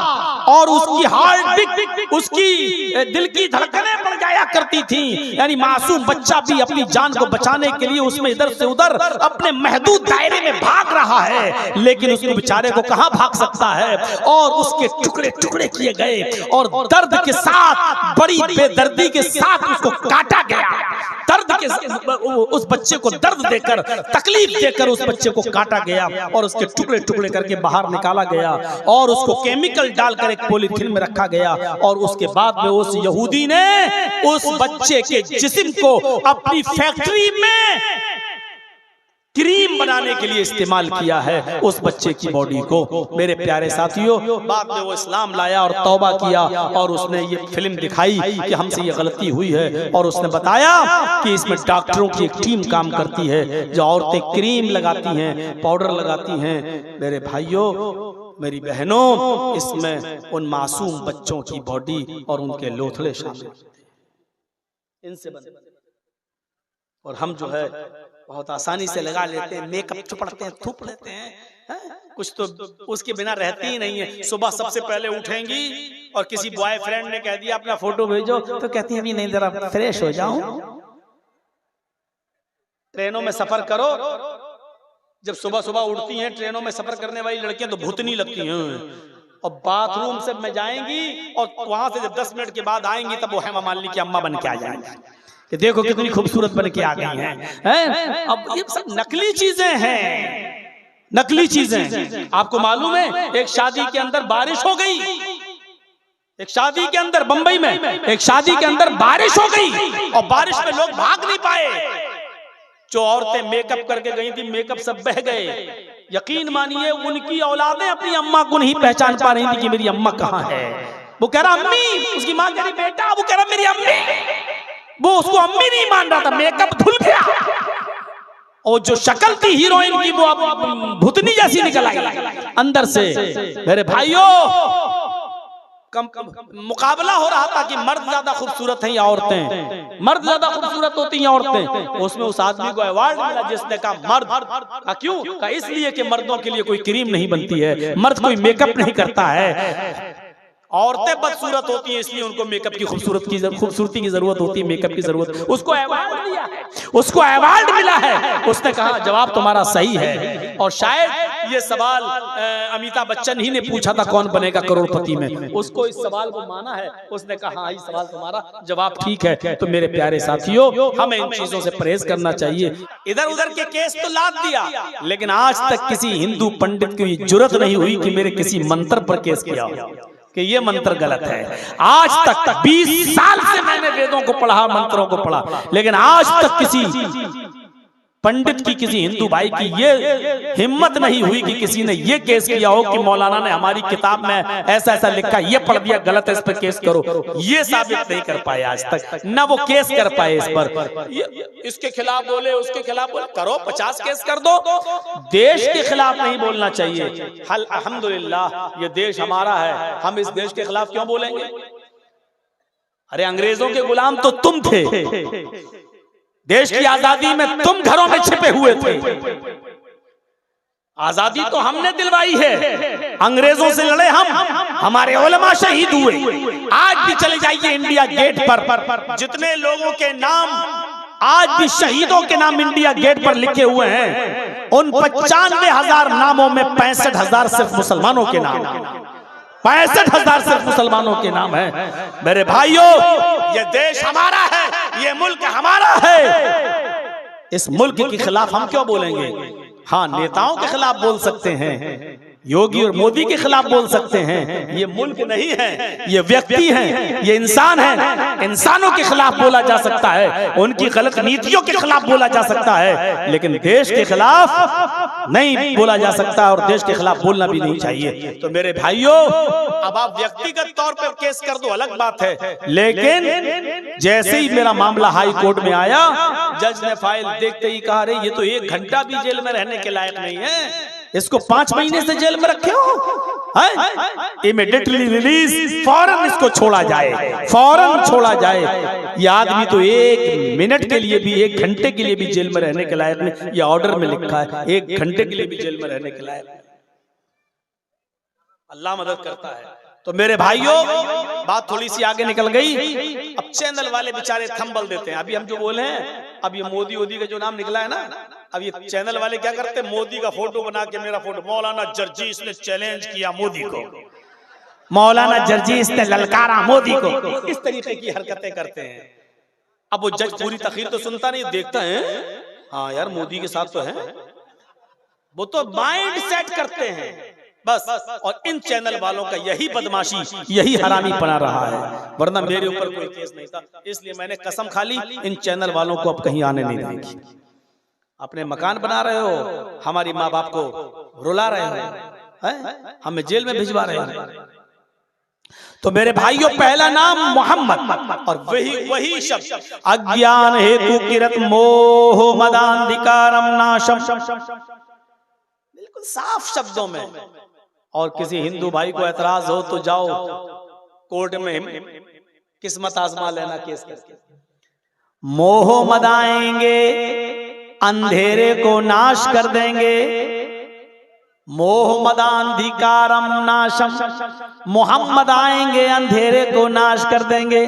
और उसकी हार्ट बीट, उसकी दिल की धड़कनें बढ़ जाया करती थी। यानी मासूम बच्चा भी अपनी जान को बचाने के लिए उसमें इधर से उधर अपने महदूद दायरे में भाग रहा है, लेकिन उसको बेचारे को कहां भाग सकता है। और उसके टुकड़े टुकड़े किए गए और दर्द के साथ, बड़ी बेदर्दी के साथ उसको काटा गया। दर्द के उस बच्चे को दर्द देकर, तकलीफ देकर उस बच्चे को काटा गया और उसके टुकड़े टुकड़े करके बाहर निकाला गया और उसको केमिकल डालकर एक पॉलीथीन में रखा गया। और उसके बाद में उस यहूदी ने उस बच्चे के जिस्म को अपनी फैक्ट्री में क्रीम बनाने के लिए इस्तेमाल किया है, उस बच्चे की बॉडी को। मेरे प्यारे साथियों, बाद में वो इस्लाम लाया और तौबा किया और उसने ये फिल्म दिखाई कि हमसे ये गलती हुई है। और उसने बताया कि इसमें डॉक्टरों की एक टीम काम करती है, जो औरतें क्रीम लगाती हैं, पाउडर लगाती हैं। मेरे भाइयों, मेरी बहनों, इसमें उन मासूम बच्चों की बॉडी और उनके लोथड़े शामिल इनसे बने। और हम जो है बहुत आसानी से लगा लेते हैं, मेकअप चुपड़ते हैं, थूप लेते हैं, कुछ तो उसके बिना रहती ही नहीं है। सुबह सबसे पहले उठेंगी और किसी बॉयफ्रेंड ने कह दिया अपना फोटो भेजो, तो कहती है अभी नहीं, जरा फ्रेश हो जाऊं। ट्रेनों में सफर करो, जब सुबह सुबह उठती हैं ट्रेनों में सफर करने वाली लड़कियां तो भूतनी लगती हैं, और बाथरूम से में जाएंगी और वहां से जब 10 मिनट के बाद आएंगी तब वो हेमा मालिनी की अम्मा बन के आ जाएंगी कि देखो कितनी खूबसूरत बन के आ गई हैं। अब ये सब नकली चीजें हैं, नकली चीजें। आपको मालूम है, एक शादी के अंदर बारिश हो गई, एक शादी के अंदर, बंबई में एक शादी के अंदर बारिश हो गई और बारिश में लोग भाग नहीं पाए। जो औरतें मेकअप करके गई थी, मेकअप सब बह गए। यकीन मानिए उनकी औलादें अपनी अम्मा को नहीं पहचान पा रही थी कि मेरी अम्मा कहाँ है। वो कह रहा अम्मी, उसकी माँ कह रही बेटा, वो कह रहा मेरी अम्मी। वो उसको अम्मी नहीं मान रहा था, मेकअप धुल गया और जो शक्ल थी हीरोइन की वो अब भूतनी जैसी निकल आई अंदर से। मेरे भाइयों, मुकाबला हो रहा था कि मर्द ज्यादा खूबसूरत हैं या औरतें, मर्द ज्यादा खूबसूरत होती हैं औरतें। उसमें उस आदमी को अवार्ड मिला जिसने कहा मर्द। क्यों कहा? इसलिए कि मर्दों के लिए कोई क्रीम नहीं बनती है, मर्द कोई मेकअप नहीं करता है। औरतें बदसूरत होती हैं इसलिए उनको मेकअप की खूबसूरती की जरूरत होती है, मेकअप की जरूरत। उसको अवार्ड दिया है, उसको अवार्ड मिला है। उसने कहा जवाब तुम्हारा सही है। और शायद ये सवाल अमिताभ बच्चन ही ने पूछा था कौन बनेगा करोड़पति में, उसको इस सवाल को माना है। उसने कहा हाँ, ये सवाल तुम्हारा जवाब ठीक है। तो मेरे प्यारे साथियों, हमें इन चीजों से परहेज करना चाहिए। इधर उधर के केस तो लाद दिया, लेकिन आज तक किसी हिंदू पंडित को जुर्रत नहीं हुई कि मेरे किसी मंत्र पर केस किया कि ये मंत्र गलत है। आज तक 20 साल से मैंने वेदों को पढ़ा, मंत्रों को पढ़ा, लेकिन आज तक किसी पंडित की, किसी हिंदू भाई की ये हिम्मत नहीं हुई कि किसी ने ये केस किया हो कि मौलाना ने हमारी किताब में ऐसा ऐसा लिखा, ये पढ़ दिया गलत है, इस पर केस करो। ये साबित नहीं कर पाए आज तक, ना वो केस कर पाए इस पर। इसके खिलाफ बोले, उसके खिलाफ बोले, करो 50 केस कर दो। देश के खिलाफ नहीं बोलना चाहिए। अल्हम्दुलिल्लाह ये देश हमारा है, हम इस देश के खिलाफ क्यों बोलेंगे? अरे अंग्रेजों के गुलाम तो तुम थे, देश की आजादी में तुम घरों में छिपे हुए थे। आजादी तो हमने दिलवाई है, अंग्रेजों से लड़े हम, हमारे उलमा शहीद हुए। आज भी चले जाइए इंडिया गेट पर, जितने लोगों के नाम आज भी शहीदों के नाम इंडिया गेट पर लिखे हुए हैं, उन 95,000 नामों में 65,000 सिर्फ मुसलमानों के नाम, 65,000 सिर्फ मुसलमानों के नाम है। मेरे भाइयों, ये देश हमारा है, ये मुल्क हमारा है। इस मुल्क के खिलाफ हम क्यों बोलेंगे? हाँ, नेताओं के खिलाफ बोल सकते हैं, योगी और मोदी के खिलाफ बोल सकते हैं। ये मुल्क नहीं है, ये व्यक्ति हैं, ये इंसान हैं। इंसानों के खिलाफ बोला जा सकता है, उनकी गलत नीतियों के खिलाफ बोला जा सकता है, लेकिन देश के खिलाफ नहीं बोला जा सकता और देश के खिलाफ बोलना भी नहीं चाहिए। तो मेरे भाइयों, अब आप व्यक्तिगत तौर पर केस कर दो अलग बात है, लेकिन जैसे ही मेरा मामला हाई कोर्ट में आया, जज ने फाइल देखते ही कहा, अरे ये तो 1 घंटा भी जेल में रहने के लायक नहीं है, इसको 5 महीने से जेल में रखे हो, इमीडिएटली रिलीज, फौरन इसको छोड़ा जाए, फौरन छोड़ा जाए। ये आदमी तो 1 मिनट के लिए भी, 1 घंटे के लिए भी जेल में रहने के लायक नहीं। ये ऑर्डर में लिखा है 1 घंटे के लिए भी जेल में रहने के लायक। अल्लाह मदद करता है। तो मेरे भाइयों, बात थोड़ी सी आगे निकल गई। अब चैनल वाले बेचारे थंबल देते हैं। अभी हम जो बोले हैं, अब ये मोदी का जो नाम निकला है ना, अब ये चैनल वाले क्या करते हैं, मोदी का फोटो बना के मेरा फोटो, मौलाना जर्जीस ने चैलेंज किया मोदी को, मौलाना जर्जीस ने ललकारा मोदी को, इस तरीके की हरकतें करते हैं। अब वो जज पूरी तकरीर तो सुनता नहीं, देखता है हाँ यार मोदी के साथ तो है, वो तो माइंड सेट करते हैं बस। और इन चैनल वालों का यही बदमाशी, यही हरामी बना रहा है, वरना मेरे ऊपर कोई केस नहीं था। इसलिए मैंने कसम खा ली, इन चैनल वालों को अब कहीं आने नहीं देंगे। अपने मकान बना रहे हो, हमारी माँ बाप को रुला रहे हो, हमें जेल में भिजवा रहे हो। तो मेरे भाइयों, पहला नाम मोहम्मद, और वही शब्द अज्ञान हेतु किरत मोह मदांधिकारम नाशम, बिल्कुल साफ शब्दों में। और किसी हिंदू भाई को एतराज हो तो जाओ कोर्ट में किस्मत आजमा लेना केस करके। मोह मदाएंगे, अंधेरे को नाश कर देंगे, मोह मदांधिकारम नाशम, मोहम्मद आएंगे अंधेरे को नाश कर देंगे।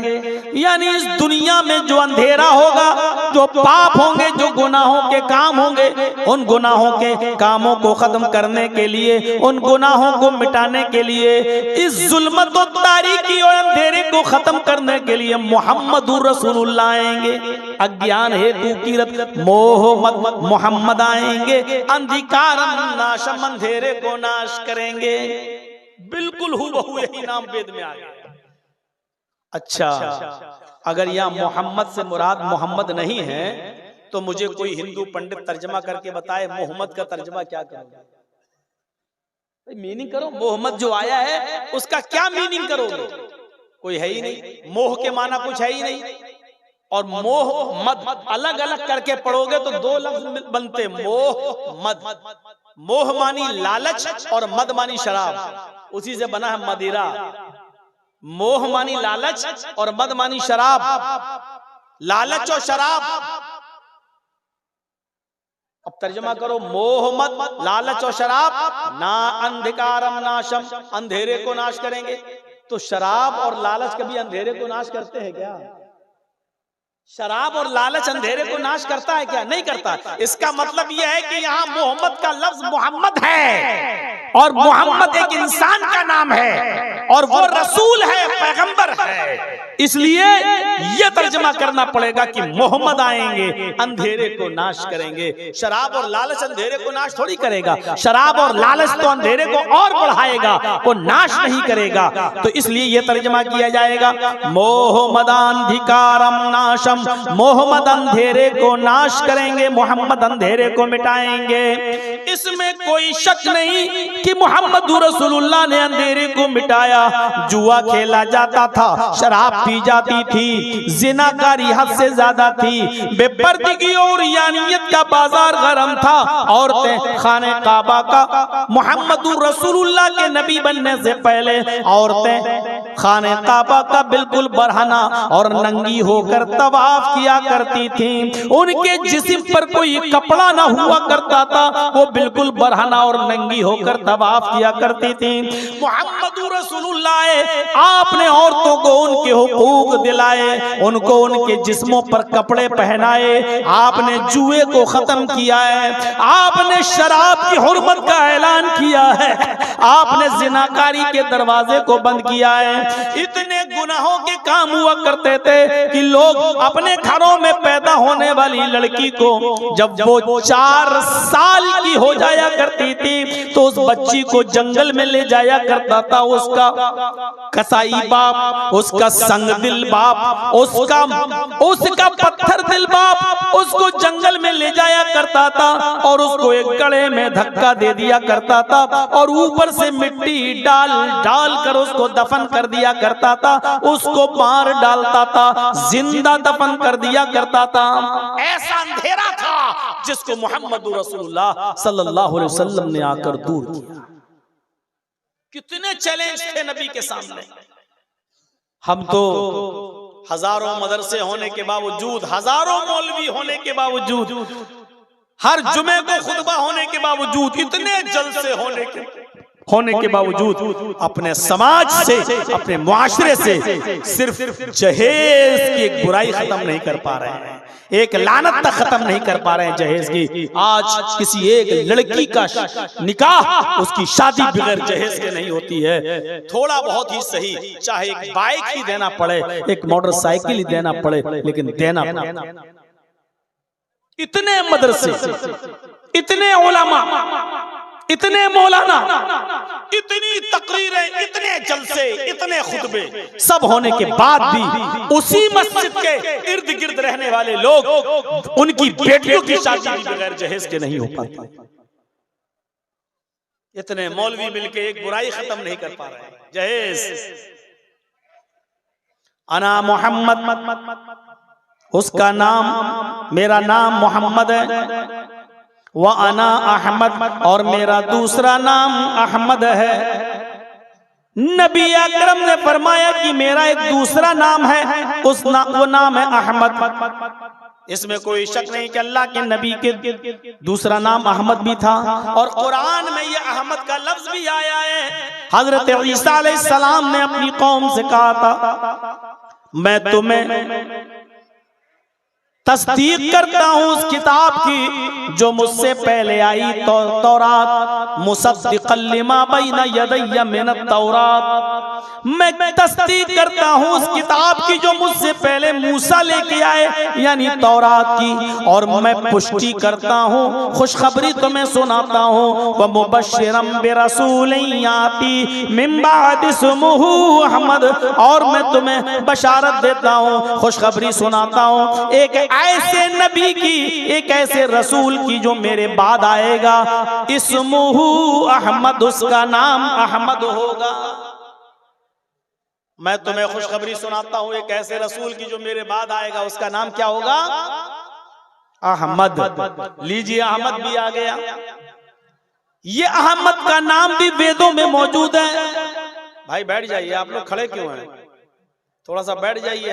यानी इस दुनिया में जो अंधेरा होगा, जो पाप होंगे, जो गुनाहों के काम होंगे, उन गुनाहों के कामों को खत्म करने के लिए, उन गुनाहों को मिटाने के लिए, इस जुल्मत और तारीकी और अंधेरे को खत्म करने के लिए मोहम्मदुर रसूलुल्लाह आएंगे। अज्ञान हेतु किरत मोह मोहम्मद आएंगे, अंधिकारम नाशम, अंधेरे को नाश करेंगे। बिल्कुल हूबहू यही नाम वेद में आ गया। अच्छा, अगर यहाँ मोहम्मद से मुराद मोहम्मद नहीं है तो मुझे कोई हिंदू पंडित तर्जमा करके बताए मोहम्मद का तर्जमा क्या करोगे? मीनिंग करो, मोहम्मद जो आया है उसका क्या मीनिंग करोगे? कोई है ही नहीं। मोह के माना कुछ है ही नहीं, और मोह मद अलग अलग करके पढ़ोगे तो 2 लफ्ज बनते, मोह मद। मोह मानी लालच और मद मानी शराब, उसी से बना है मदिरा। मोह मानी लालच और मद मानी शराब, लालच और शराब। अब तर्जमा करो, मोह मद लालच और शराब, ना अंधकारम नाशम, अंधेरे को नाश करेंगे। तो शराब और लालच कभी अंधेरे को नाश करते हैं क्या? शराब और लालच अंधेरे को नाश करता है क्या? नहीं करता। इसका मतलब यह है कि यहाँ मोहम्मद का लफ्ज मोहम्मद है, और मोहम्मद एक इंसान का नाम है, और वो रसूल है, पैगंबर है। इसलिए यह तर्जमा करना पड़ेगा कि मोहम्मद आएंगे, अंधेरे को नाश करेंगे। शराब और लालच अंधेरे को नाश थोड़ी करेगा। शराब और लालच तो अंधेरे को और बढ़ाएगा, वो नाश नहीं करेगा। तो इसलिए यह तर्जमा किया जाएगा, मोहम्मदांधिकारम नाशम, मोहम्मद अंधेरे को नाश करेंगे, मोहम्मद अंधेरे को मिटाएंगे। इसमें कोई शक नहीं कि मोहम्मद रसूलुल्लाह ने अंधेरे को मिटाया। जुआ खेला जाता था, शराब पी जाती थी, जिनाकारी हद से ज्यादा थी, बेपर्दगी और यानियत का बाजार गरम था। औरतें खाने काबा का, मोहम्मद रसूलुल्लाह के नबी बनने से पहले औरतें खाने काबा का बिल्कुल बरहना और नंगी होकर तवाफ किया करती थी। उनके जिस्म पर कोई कपड़ा ना हुआ करता था, वो बिल्कुल बरहना और नंगी होकर तवाफ किया करती थी। मोहम्मद रसूलुल्लाह आपने औरतों को उनके हुकूक दिलाए, उनको उनके जिस्मों पर कपड़े पहनाए। आपने जुए को खत्म किया है, आपने शराब की हुर्मत का ऐलान किया है, आपने जिनाकारी के दरवाजे को बंद किया है। इतने गुनाहों के काम हुआ करते थे कि लोग अपने घरों में पैदा होने वाली लड़की को जब वो 4 साल की हो जाया करती थी तो उस बच्ची को जंगल में ले जाया करता था उसका कसाई बाप, उसका संग दिल बाप, उसका पत्थर दिल बाप उसको जंगल में ले जाया करता था और उसको एक गड़े में धक्का दे दिया करता था और ऊपर से मिट्टी डाल कर उसको दफन कर दिया करता था, उसको मार डालता था, जिंदा दफन कर दिया करता था। ऐसा अंधेरा था जिसको मोहम्मद रसूलुल्लाह सल्लल्लाहु अलैहि वसल्लम ने आकर दूर किया। कितने चैलेंज थे नबी के सामने। हम तो हजारों मदरसे होने के बावजूद, हजारों मौलवी होने के बावजूद, हर जुमे को खुतबा होने के बावजूद, इतने जलसे होने के बावजूद अपने समाज से, अपने मुआशरे से सिर्फ जहेज की एक बुराई खत्म नहीं कर पा रहे हैं, एक लानत तक खत्म नहीं कर पा रहे हैं जहेज की। आज किसी एक लड़की का निकाह, उसकी शादी बगैर जहेज के नहीं होती है। थोड़ा बहुत ही सही, चाहे एक बाइक ही देना पड़े, एक मोटरसाइकिल ही देना पड़े, लेकिन देना पड़े। इतने मदरसे, इतने उलमा, इतने मौलाना, इतनी तकरीरें, इतने जलसे, इतने खुतबे, सब होने के बाद भी उसी मस्जिद के इर्द गिर्द रहने वाले लोग, उनकी बेटियों की शादी भी बगैर जहेज के नहीं हो पाती। इतने मौलवी मिलके एक बुराई खत्म नहीं कर पा रहे हैं, जहेज। अना मोहम्मद, उसका नाम, मेरा नाम मोहम्मद है। व अना अहमद, और मेरा दूसरा नाम अहमद है। नबी अकरम ने फरमाया कि मेरा एक दूसरा नाम है, वो नाम है अहमद। इसमें कोई शक नहीं कि अल्लाह के नबी के दूसरा नाम अहमद भी था, और कुरान में ये अहमद का लफ्ज भी आया है। हजरत ईसा अलैहिस्सलाम ने अपनी कौम से कहा था, मैं तुम्हें तस्दीक करता हूँ उस किताब की जो मुझसे पहले आई, तौरात, मुसद्दिक़न लिमा बैना यदैया मिनत तौरात। मैं तस्दीक करता हूँ उस किताब की जो मुझसे पहले मूसा लेके आए, यानी तौरात की, और मैं पुष्टि करता हूँ, खुशखबरी तुम्हें सुनाता हूँ। व मुबश्शिरम बिरसूलिन याती मिन बादि इस्मुहु अहमद, और मैं तुम्हें बशारत देता हूँ, खुशखबरी सुनाता हूँ एक ऐसे नबी की, एक ऐसे रसूल की जो मेरे बाद आएगा, इस्मुहु अहमद, उसका नाम अहमद होगा। मैं तुम्हें खुशखबरी सुनाता हूं एक ऐसे रसूल की जो मेरे बाद आएगा, उसका नाम क्या होगा? अहमद। लीजिए, अहमद भी आ गया। ये अहमद का नाम भी वेदों में मौजूद है। भाई बैठ जाइए, आप लोग खड़े क्यों हैं? थोड़ा सा बैठ जाइए,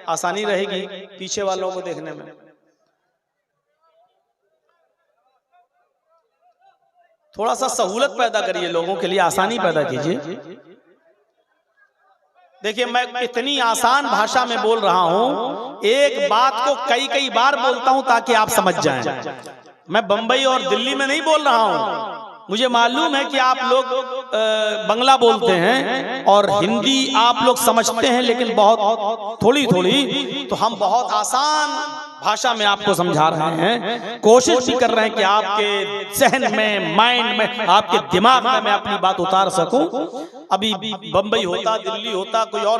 आसानी रहेगी पीछे वालों को देखने में। थोड़ा सा सहूलत पैदा करिए, लोगों के लिए आसानी पैदा कीजिए। देखिए, मैं इतनी आसान भाषा में बोल रहा हूं, एक बात को कई कई बार बोलता हूं ताकि आप समझ जाएं। मैं बंबई और दिल्ली में नहीं बोल रहा हूं। मुझे मालूम है कि आप लोग बंगला बोलते हैं और हिंदी आप लोग समझते हैं, लेकिन बहुत थोड़ी थोड़ी, तो हम बहुत आसान भाषा में आपको समझा रहे हैं। कोशिश भी कर रहे हैं कि आपके जहन में, माइंड में, आपके दिमाग में मैं अपनी बात उतार सकूं। अभी बंबई होता, दिल्ली होता, कोई और,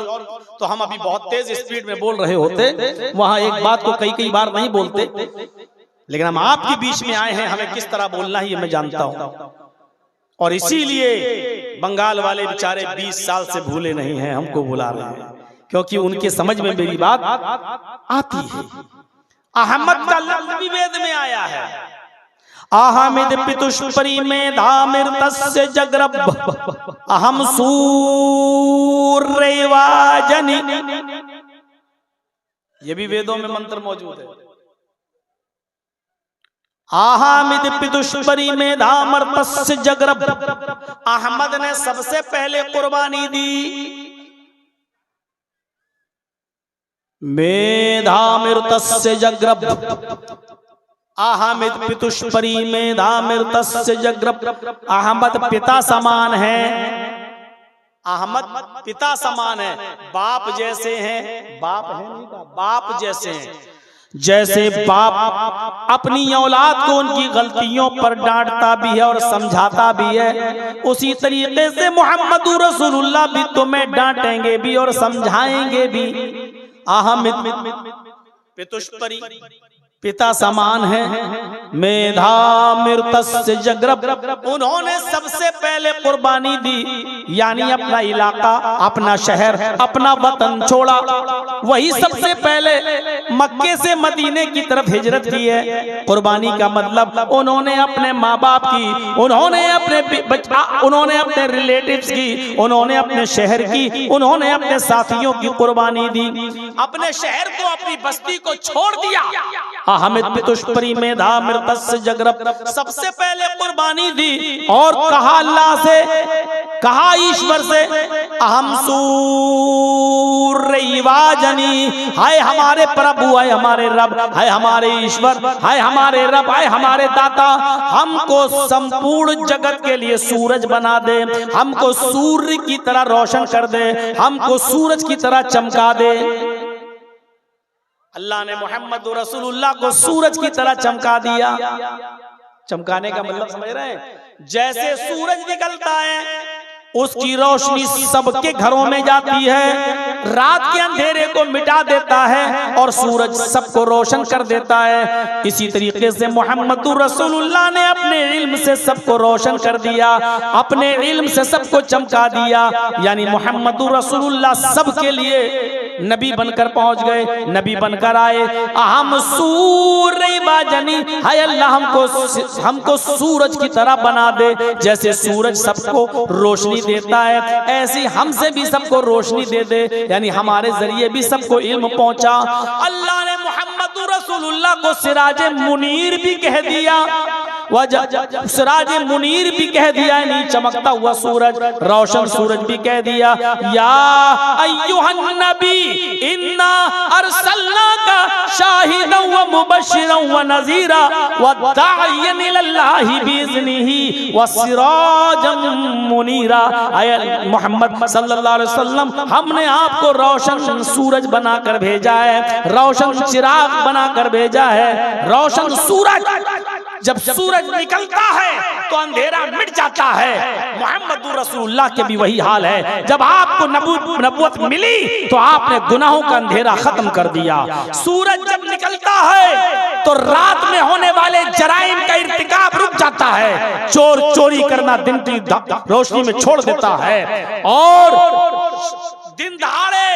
तो हम अभी बहुत तेज स्पीड में बोल रहे होते। वहां एक बात को कई कई बार नहीं बोलते, लेकिन हम आपके बीच में आए हैं, हमें किस तरह बोलना है ये मैं जानता हूं। और इसीलिए बंगाल वाले बेचारे 20 साल से भूले नहीं हैं, हमको बुला रहे हैं, क्योंकि उनके समझ में मेरी बात आती है। अहमद का लफ्ज भी वेद में आया है। अहमद पितुष्परी में धामिर्तस्य जगरब अहम सूर्यवाजनि, ये भी वेदों में मंत्र मौजूद है। अहमद पितुष्परी में धामर्तस्य जगरब, अहमद ने सबसे पहले कुर्बानी दी। मेधामिर्तस्य जगरब, अहमद पितुष्परी मेधामिर्तस्य जगरब। अहमद पिता समान है, अहमद पिता समान है, बाप जैसे हैं, बाप है नहीं का, बाप जैसे हैं। जैसे बाप अपनी औलाद को उनकी गलतियों पर डांटता भी है और समझाता भी है, उसी तरीके से मोहम्मद रसूलुल्लाह भी तुम्हें डांटेंगे भी और समझाएंगे भी। अहमद पितुष्परी, पिता समान है, मेधा मृतस्य जग्रब। उन्होंने सबसे पहले कुर्बानी दी, यानी अपना इलाका, अपना शहर, अपना वतन छोड़ा। वही सबसे पहले मक्के से मदीने की तरफ हिजरत की है। कुर्बानी का मतलब उन्होंने अपने माँ बाप की, उन्होंने अपने रिलेटिव्स की, उन्होंने अपने शहर की, उन्होंने अपने साथियों की कुर्बानी दी। अपने शहर को, अपनी बस्ती को छोड़ दिया। अहमित पितुष्परी मेधा मृतस्य जग्रब, सबसे पहले कुर्बानी दी और कहा अल्लाह से, कहा ईश्वर से, अहम सूर्यवाजनी, हाय हमारे प्रभु, हाय हमारे रब, हाय हमारे ईश्वर, हाय हमारे रब, हाय हमारे दाता, हमको संपूर्ण जगत के लिए सूरज बना दे, हमको सूर्य की तरह रोशन कर दे, हमको सूरज की तरह चमका दे। अल्लाह ने मोहम्मद रसूलुल्लाह को सूरज की तरह चमका दिया। चमकाने का मतलब समझ रहे हैं? जैसे सूरज निकलता है, उसकी रोशनी सबके घरों में जाती है, रात के अंधेरे को मिटा देता है और सूरज सबको रोशन कर देता है। इसी तरीके से मोहम्मद रसूलुल्लाह ने अपने इल्म से सबको रोशन कर दिया, अपने इल्म से सबको चमका दिया। यानी मोहम्मद रसूलुल्लाह सबके लिए नबी बनकर पहुंच गए, नबी बनकर आए। अहम सूर्य बाजनी, हाय अल्लाह हमको सूरज की तरह बना दे। जैसे सूरज सबको रोशनी देता है, ऐसी हमसे भी सबको रोशनी दे दे, यानी हमारे जरिए भी सबको इल्म पहुंचा। अल्लाह ने मोहम्मद रसूलुल्लाह को सिराज मुनीर भी कह दिया, सिराज मुनीर भी कह दिया, यानी चमकता हुआ सूरज, रोशन सूरज भी कह दिया। या अय्युहन नबी इन्ना अरसलनाका शाहिदन व मुबश्शिरन व नज़ीरा व दाइयन इलल्लाहि बिइज़्निही व सिराजन मुनीरा। मोहम्मद सल्लल्लाहु अलैहि वसल्लम, हमने आपको रोशन सूरज बनाकर भेजा है, रोशन चिराग बनाकर भेजा है। रोशन सूरज, जब सूरज निकलता है तो अंधेरा मिट जाता है। मोहम्मद रसूलुल्लाह के भी वही हाल है। जब आपको नबूवत मिली तो आपने गुनाहों का अंधेरा खत्म कर दिया। सूरज जब निकलता है तो रात में होने वाले जराइम का इर्तिकाब रुक जाता है। चोर चोरी करना दिन की रोशनी में छोड़ देता है और दिन दहाड़े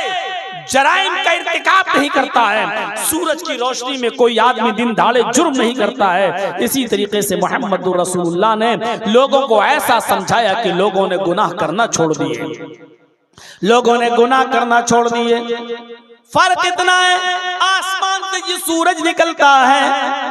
जराइम का इर्तिकाब नहीं करता है। सूरज की रोशनी में कोई आदमी दिन दहाड़े जुर्म नहीं करता है। इसी तरीके से मोहम्मद रसूलुल्लाह ने लोगों को ऐसा समझाया कि लोगों ने गुनाह करना छोड़ दिए, लोगों ने गुनाह करना छोड़ दिए। फर्क इतना है, आसमान से ये सूरज निकलता है,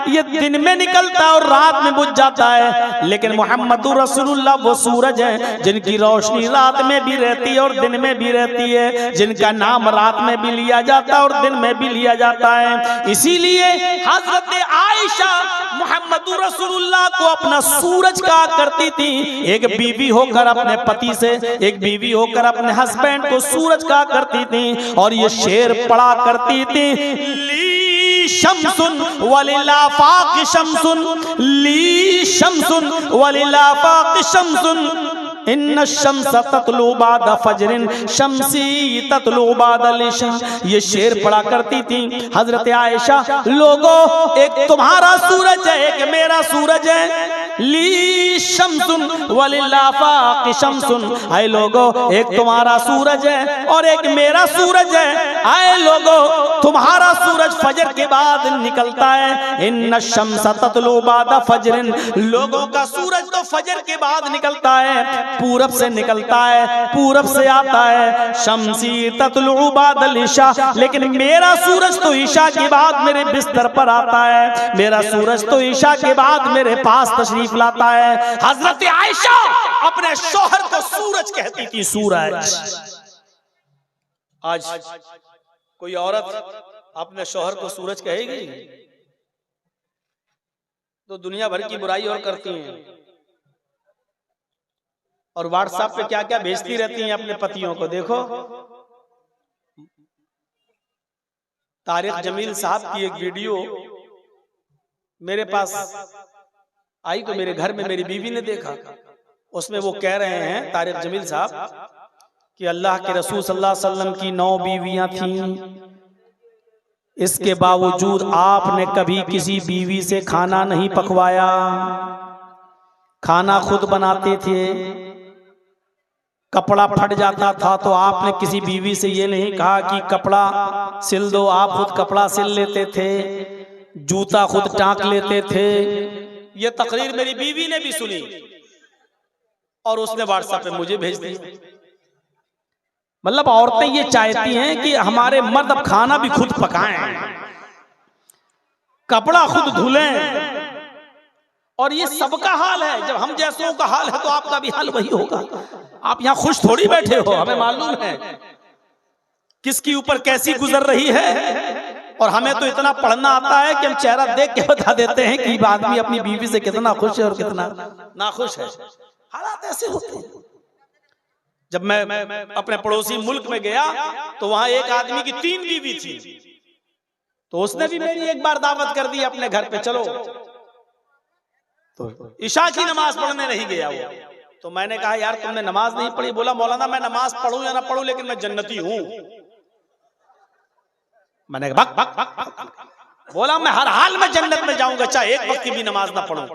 ये दिन में निकलता है और रात में बुझ जाता है। लेकिन मोहम्मद रसूलुल्लाह वो सूरज है जिनकी रोशनी रात में भी रहती है और दिन में भी रहती है, जिनका नाम रात में भी लिया जाता है और दिन में भी लिया जाता है। इसीलिए हजरत आयशा मोहम्मद रसूलुल्लाह को अपना सूरज कहा करती थी। एक बीवी होकर अपने पति से, एक बीवी होकर अपने हस्बैंड को सूरज कहा करती थी। और ये शेर पढ़ा करती थी, ली शम्सुन वलिलाफाक शम्सुन, ली शम्सुन वलिलाफाक शम्सुन, इन्न शम्स ततलू बाद फजरिन शम्सी ततलू बाद लिशा। ये शेर पढ़ा करती थी हजरत आयशा, लोगों एक तुम्हारा सूरज है, एक मेरा सूरज है। ली शम्सुन वलिलाफाक शम्सुन, आए लोगों एक तुम्हारा सूरज है और एक मेरा सूरज है। आए लोगों तुम्हारा सूरज फजर के बाद निकलता है। इन्न शम्स ततलू बाद फजरिन, लोगों का सूरज तो फजर के बाद निकलता है, पूरब से निकलता है, पूरब से आता है। शम्सी ततलू बाद इशा, लेकिन मेरा सूरज तो ईशा के बाद मेरे बिस्तर पर आता है, मेरा सूरज तो ईशा के बाद मेरे पास तशरीफ लाता है। हजरत आयशा अपने शौहर को सूरज कहती थी, सूरज। आज कोई औरत अपने शौहर को सूरज कहेगी तो दुनिया भर की बुराई और करती हैं और व्हाट्सएप पे क्या क्या भेजती रहती हैं अपने पतियों को। देखो, तारिक जमील साहब की एक वीडियो मेरे पास आई तो मेरे घर में मेरी बीवी ने देखा। उसमें वो कह रहे हैं तारिक जमील साहब कि अल्लाह के रसूल सल्लल्लाहु अलैहि वसल्लम की 9 बीवियां थीं, इसके बावजूद आपने कभी किसी बीवी से खाना नहीं पकवाया, खाना खुद बनाते थे। कपड़ा फट जाता था तो आपने किसी बीवी से ये नहीं कहा कि कपड़ा सिल दो, आप खुद कपड़ा सिल लेते थे, जूता खुद टांक लेते थे। ये तकरीर मेरी बीवी ने भी सुनी और उसने व्हाट्सएप पे मुझे भेज दी। मतलब औरतें ये चाहती हैं कि हमारे मर्द अब खाना भी खुद पकाएं, कपड़ा खुद धुलें। और ये सबका हाल है। जब हम जैसों का हाल है तो आपका भी हाल वही होगा। आप यहाँ खुश थोड़ी बैठे हो, हमें मालूम है किसकी ऊपर कैसी गुजर रही है। और हमें तो इतना पढ़ना आता है कि हम चेहरा देख के बता देते हैं कि आदमी अपनी बीवी से कितना खुश है और कितना नाखुश है। हालात ऐसे होते हैं। जब मैं अपने पड़ोसी मुल्क में गया तो वहां एक आदमी की 3 बीवी थी, तो उसने भी मेरी एक बार दावत कर दी अपने घर पे, चलो। तो ईशा की नमाज पढ़ने नहीं गया वो। तो मैंने कहा यार तुमने नमाज नहीं पढ़ी? बोला मौलाना मैं नमाज पढ़ूं या ना पढ़ूं लेकिन मैं जन्नती हूं। मैंने कहा बक बक बक बक। बोला मैं हर हाल में जन्नत में जाऊंगा चाहे एक वक्त की भी नमाज ना पढ़ूं।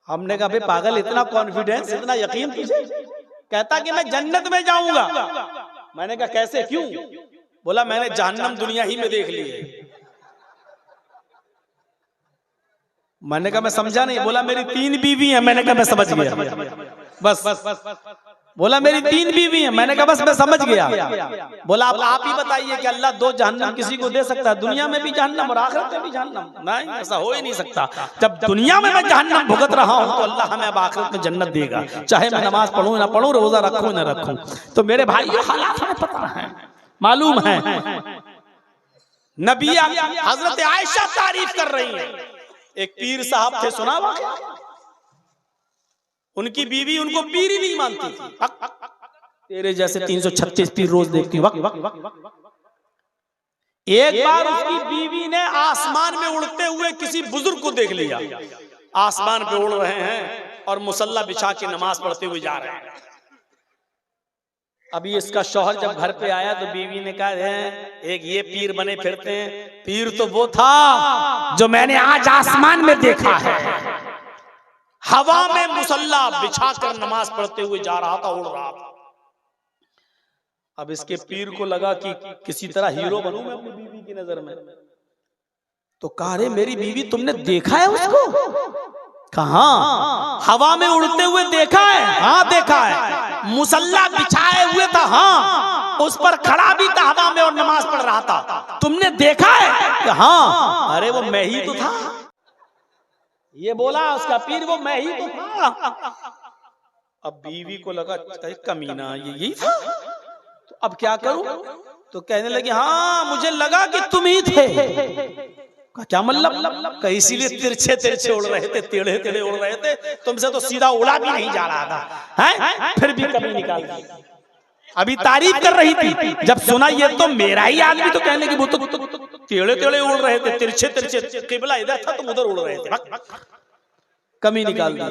हमने कहा भाई पागल, इतना कॉन्फिडेंस, इतना यकीन तुझे? कहता कि मैं जन्नत में जाऊंगा। मैंने कहा कैसे, क्यों? बोला मैंने जहन्नम दुनिया ही में देख ली है। मैंने कहा मैं समझा नहीं। बोला मेरी 3 बीवी हैं। मैंने कहा मैं समझ गया, बस। बोला मेरी 3 बीवी हैं। मैंने कहा बस मैं समझ गया। बोला अब आप ही बताइए कि अल्लाह 2 जहन्नम किसी को दे सकता है? दुनिया में भी जहन्नम और आखिरत में भी जहन्नम? नहीं, ऐसा हो ही नहीं सकता। जब दुनिया में मैं जहन्नम भुगत रहा हूं तो अल्लाह हमें अब आखिरत में जन्नत देगा, चाहे मैं नमाज पढ़ूं ना पढ़ूं, रोजा रखूं ना रखूं। तो मेरे भाई हालात हमें पता है, मालूम है। नबी हजरत आयशा तारीफ कर रही है। एक पीर साहब थे, सुना? उनकी बीवी उनको पीर ही नहीं मानती थी। तेरे जैसे 336 पीर रोज देखती हूँ। एक बार उसकी बीवी ने आसमान में उड़ते हुए किसी बुजुर्ग को देख लिया। आसमान पे उड़ रहे हैं और मुसल्ला बिछा के नमाज पढ़ते हुए जा रहे हैं। अभी इसका शौहर जब घर पे आया तो बीवी ने कहा एक ये पीर बने फिरते हैं। पीर तो वो था जो मैंने आज आसमान में देखा है, हवा में मुसल्ला बिछाकर नमाज पढ़ते हुए जा रहा था, उड़ रहा था। अब इसके पीर को लगा कि किसी तरह हीरो बनूं मैं अपनी बीवी की नजर में। तो कहा रे मेरी बीवी तुमने देखा है उसको? कहा हवा में उड़ते हुए देखा है? हाँ देखा है। मुसल्ला बिछाए हुए था, हाँ, उस पर खड़ा भी था हवा में और नमाज पढ़ रहा था। तुमने देखा है? हाँ। अरे वो मैं ही तो था। ये बोला उसका पीर, वो मैं ही तो था। अब बीवी को लगा कमीना ये यही था, तो अब क्या करूं? तो कहने लगी हाँ मुझे लगा कि तुम ही थे। क्या मतलब? इसीलिए तिरछे तिरछे उड़ रहे थे, टेढ़े टेढ़े उड़ रहे थे, तुमसे तो सीधा उड़ा भी नहीं जा रहा था, हैं? फिर भी कभी निकाल दी। अभी तारीफ कर रही थी, जब सुना ये तो मेरा ही आदमी, तो कहने की वो तो टेढ़े टेढ़े उड़ रहे थे, तिरछे तिरछे, किबला इधर था तुम उधर उड़ रहे थे, कमी निकाल दी।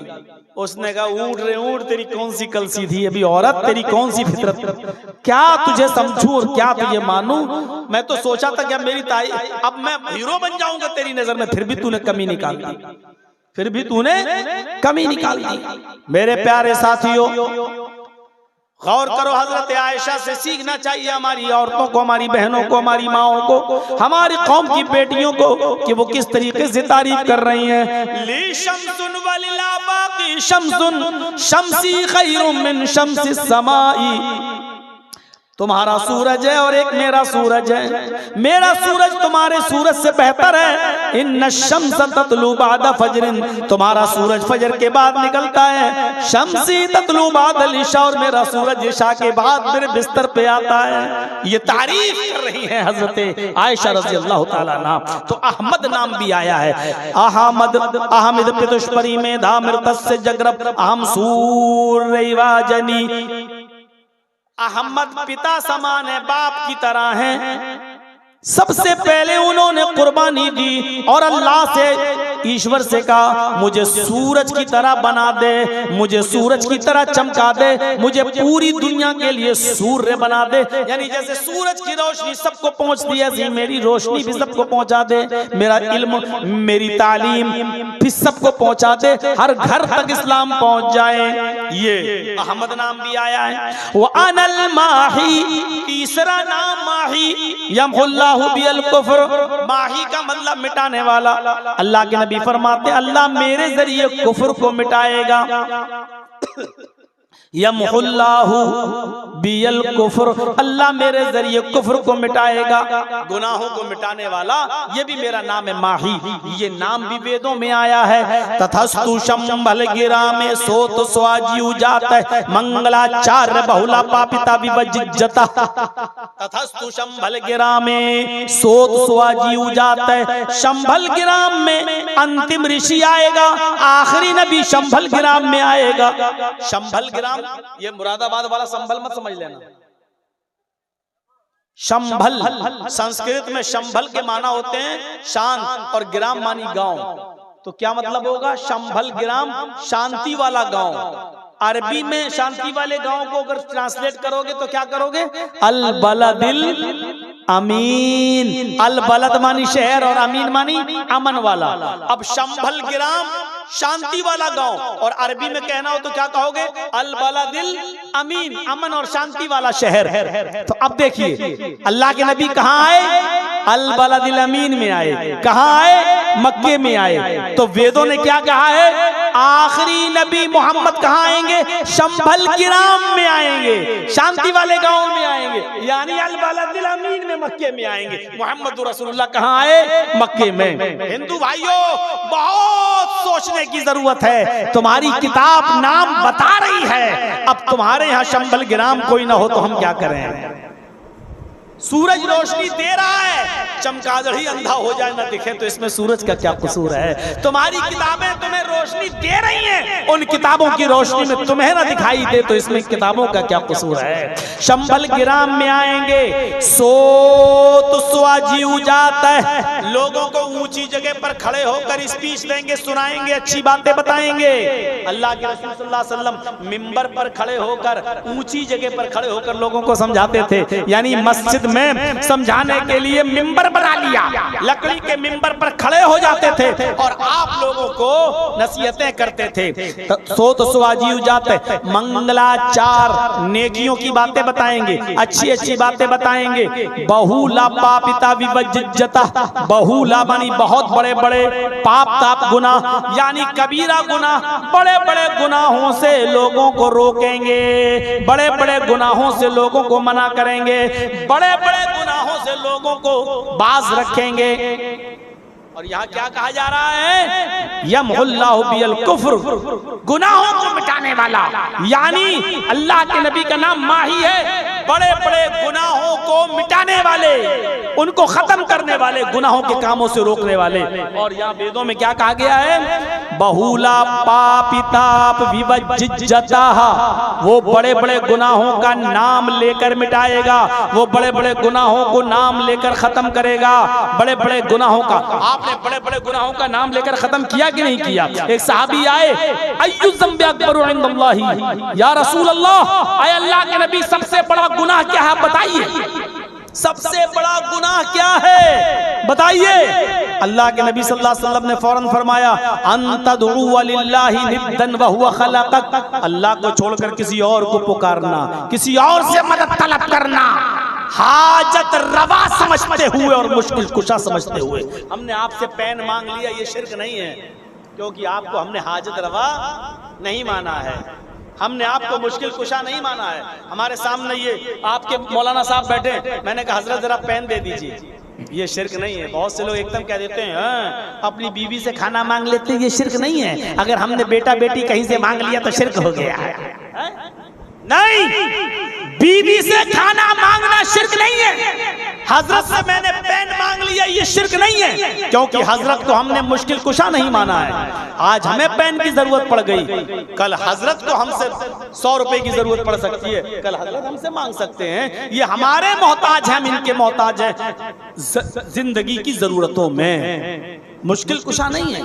उसने कहा ऊँट रे ऊँट, तेरी कौन सी कलसी थी अभी औरत, तेरी कौन सी फितरत, क्या तुझे समझूं और क्या तुझे मानूं? मैं तो सोचा था कि मेरी ताई अब मैं हीरो बन जाऊंगा तेरी नजर में, फिर भी तूने कमी निकाल दी, फिर भी तूने कमी निकाल दी। मेरे प्यारे साथियों गौर करो, हजरत आयशा से सीखना चाहिए हमारी औरतों को, हमारी बहनों को, हमारी माओं को, हमारी कौम की बेटियों को कि वो किस तरीके से तारीफ कर रही हैं। ली शम्सुन वलिला बाकी शम्सुन शम्सी खैरुम मिन शम्सिस समाई। तुम्हारा सूरज है और एक मेरा सूरज है, मेरा सूरज तुम्हारे सूरज से बेहतर है। इन्न शम्स ततलू बादा फजरिन, तुम्हारा सूरज फजर के बाद निकलता है। शम्सी ततलू बादल इशा, और मेरा सूरज इशा के बाद मेरे बिस्तर पे आता है। ये तारीफ कर रही है हजरत आयशा रज़ी अल्लाह ताला अन्हा। तो अहमद नाम भी आया है, अहमद अहमद पितुष्परी में धामृतस से जगरब अहम सूर्यवाजनी। अहमद पिता समान है, बाप की तरह है। सबसे पहले उन्होंने कुर्बानी दी और अल्लाह से ईश्वर से कहा मुझे सूरज की तरह बना दे, मुझे सूरज की तरह चमका दे, मुझे पूरी दुनिया के लिए सूर्य बना दे। यानी जैसे सूरज की रोशनी सबको पहुंचती है ऐसी मेरी रोशनी भी सबको पहुंचा दे, मेरा इल्म मेरी तालीम भी सबको पहुंचा दे, हर घर तक इस्लाम पहुंच जाए। ये अहमद नाम भी आया है। वो अनल माही, तीसरा नाम माही, यमहुल्लाहु बिल कुफ्र, माही का मतलब मिटाने वाला। अल्लाह के नबी फरमाते अल्लाह मेरे जरिए कुफ्र को मिटाएगा। यमहुल्लाहु बिल कुफ्र, अल्लाह मेरे जरिए कुफ्र को मिटाएगा, गुनाहों को मिटाने वाला। ये भी मेरा नाम है माही, ये नाम भी वेदों में आया है। तथस्तु शंभल गिरा में सोत स्वाजी उजात मंगलाचार्य बहुला पापिता विवज्जता। तथस्तु शंभल गिरा में सोत स्वाजी उजात, शंभल गिराम में अंतिम ऋषि आएगा, आखिरी नबी शंभल गिराम में आएगा। शंभल गिराम ये मुरादाबाद वाला संभल मत समझ लेना। शंभल संस्कृत में शंभल के माना होते हैं शांत और गिराम मानी गांव। तो क्या मतलब होगा? शंभल गिराम शांति वाला गांव। अरबी में शांति वाले गांव को अगर ट्रांसलेट करोगे तो क्या करोगे? अल बलदिल अमीन। अल बलद मानी शहर और अमीन मानी अमन वाला। अब शंभल गिराम शांति वाला गांव, और अरबी में कहना हो तो क्या कहोगे? अल बलदिल अमीन, अमन और शांति वाला शहर। तो अब देखिए अल्लाह के नबी कहाँ आए? अल बलदिल अमीन में आए। कहाँ आए? मक्के में आए। तो वेदों ने क्या कहा है? आखिरी नबी मोहम्मद कहाँ आएंगे? शंभल गिराम में आएंगे, शांति वाले गांव में आएंगे, यानी अल बलदिल अमीन में मक्के में आएंगे। मोहम्मद रसूलुल्लाह कहाँ आए? मक्के में। हिंदू भाइयों बहुत सोचने की जरूरत है। तुम्हारी किताब नाम बता रही है, अब तुम्हारे यहाँ शंभल गिराम कोई ना हो तो हम क्या करें? सूरज रोशनी दे रहा है, चमगादड़ ही अंधा हो जाए ना दिखे तो इसमें सूरज का क्या कसूर है? तुम्हारी किताबें तुम्हें रोशनी दे रही हैं, उन किताबों की रोशनी में तुम्हें ना दिखाई दे तो इसमें किताबों का क्या कसूर है? शंभल गिराम में आएंगे, सोत स्वाजी उजात है, लोगों को ऊंची जगह पर खड़े होकर स्पीच देंगे, सुनाएंगे, अच्छी बातें बताएंगे। अल्लाह के रसूल सल्लल्लाहु अलैहि वसल्लम मिंबर पर खड़े होकर, ऊंची जगह पर खड़े होकर लोगों को समझाते थे। यानी मस्जिद में समझाने के लिए मिंबर बना लिया, लकड़ी के मिंबर पर खड़े हो जाते थे और आप लोगों को नसीहतें करते थे। सोत स्वाजी उजात, मंगलाचार, नेकियों की बातें बताएंगे, अच्छी अच्छी बातें बताएंगे। बहुला पापिता विवज्जता, बहुला बनी बहुत बड़े बड़े पाप ताप गुनाह, यानी कबीरा गुनाह, बड़े बड़े गुनाहों से लोगों को रोकेंगे, बड़े बड़े गुनाहों से लोगों को मना करेंगे, बड़े बड़े गुनाहों से लोगों को बाज रखेंगे। और यहाँ क्या कहा जा रहा है? यमहुल्लाहु बिल कुफ्र, गुनाहों को मिटाने वाला। यानी अल्लाह के नबी का नाम माही है, बड़े बड़े गुनाहों को मिटाने वाले, उनको खत्म करने वाले, गुनाहों के कामों से रोकने वाले। और यहाँ वेदों में क्या कहा गया है? बहुला पापिताप विवज्जता, वो बड़े बड़े गुनाहों का नाम लेकर मिटाएगा, वो बड़े बड़े गुनाहों को नाम लेकर खत्म करेगा। बड़े बड़े गुनाहों का, आपने बड़े बड़े गुनाहों का नाम लेकर खत्म किया कि नहीं किया? एक सहाबी आए, अय्यु ज़ंबि अकबरु इंदल्लाहि, या रसूल अल्लाह, आए अल्लाह के नबी सबसे बड़ा गुनाह क्या है बताइए, सबसे बड़ा गुनाह क्या है बताइए? अल्लाह के नबी सल्लल्लाहु अलैहि वसल्लम ने फौरन फरमाया, अंतदउ लिल्लाहि निद्दन व हुवा खलक़क, अल्लाह को छोड़कर किसी और को पुकारना, किसी और से मदद तलब करना, हाजत रवा समझते हुए और मुश्किल कुशा समझते हुए। हमने आपसे पेन मांग लिया, ये शिर्क नहीं है, क्योंकि आपको हमने हाजत रवा नहीं माना है, हमने आपको मुश्किल कुशा नहीं माना है। हमारे सामने ये आपके मौलाना साहब बैठे, मैंने कहा हजरत जरा पेन दे दीजिए, ये शिर्क नहीं है। बहुत से लोग एकदम कह देते हैं हाँ, अपनी बीवी से खाना मांग लेते हैं, ये शिर्क नहीं है। अगर हमने बेटा बेटी कहीं से मांग लिया तो शिर्क हो गया है। नहीं, बीवी से खाना मांगना शिर्क नहीं है। हजरत से मैंने पेन मांग लिया, ये शिर्क नहीं है, क्योंकि हजरत को हमने मुश्किल कुशा नहीं माना है। आज हमें पेन की जरूरत पड़ गई, कल हजरत को हमसे 100 रुपए की जरूरत पड़ सकती है, कल हजरत हमसे मांग सकते हैं। ये हमारे मोहताज हैं, हम इनके मोहताज हैं जिंदगी की जरूरतों में, मुश्किल कुशा नहीं है।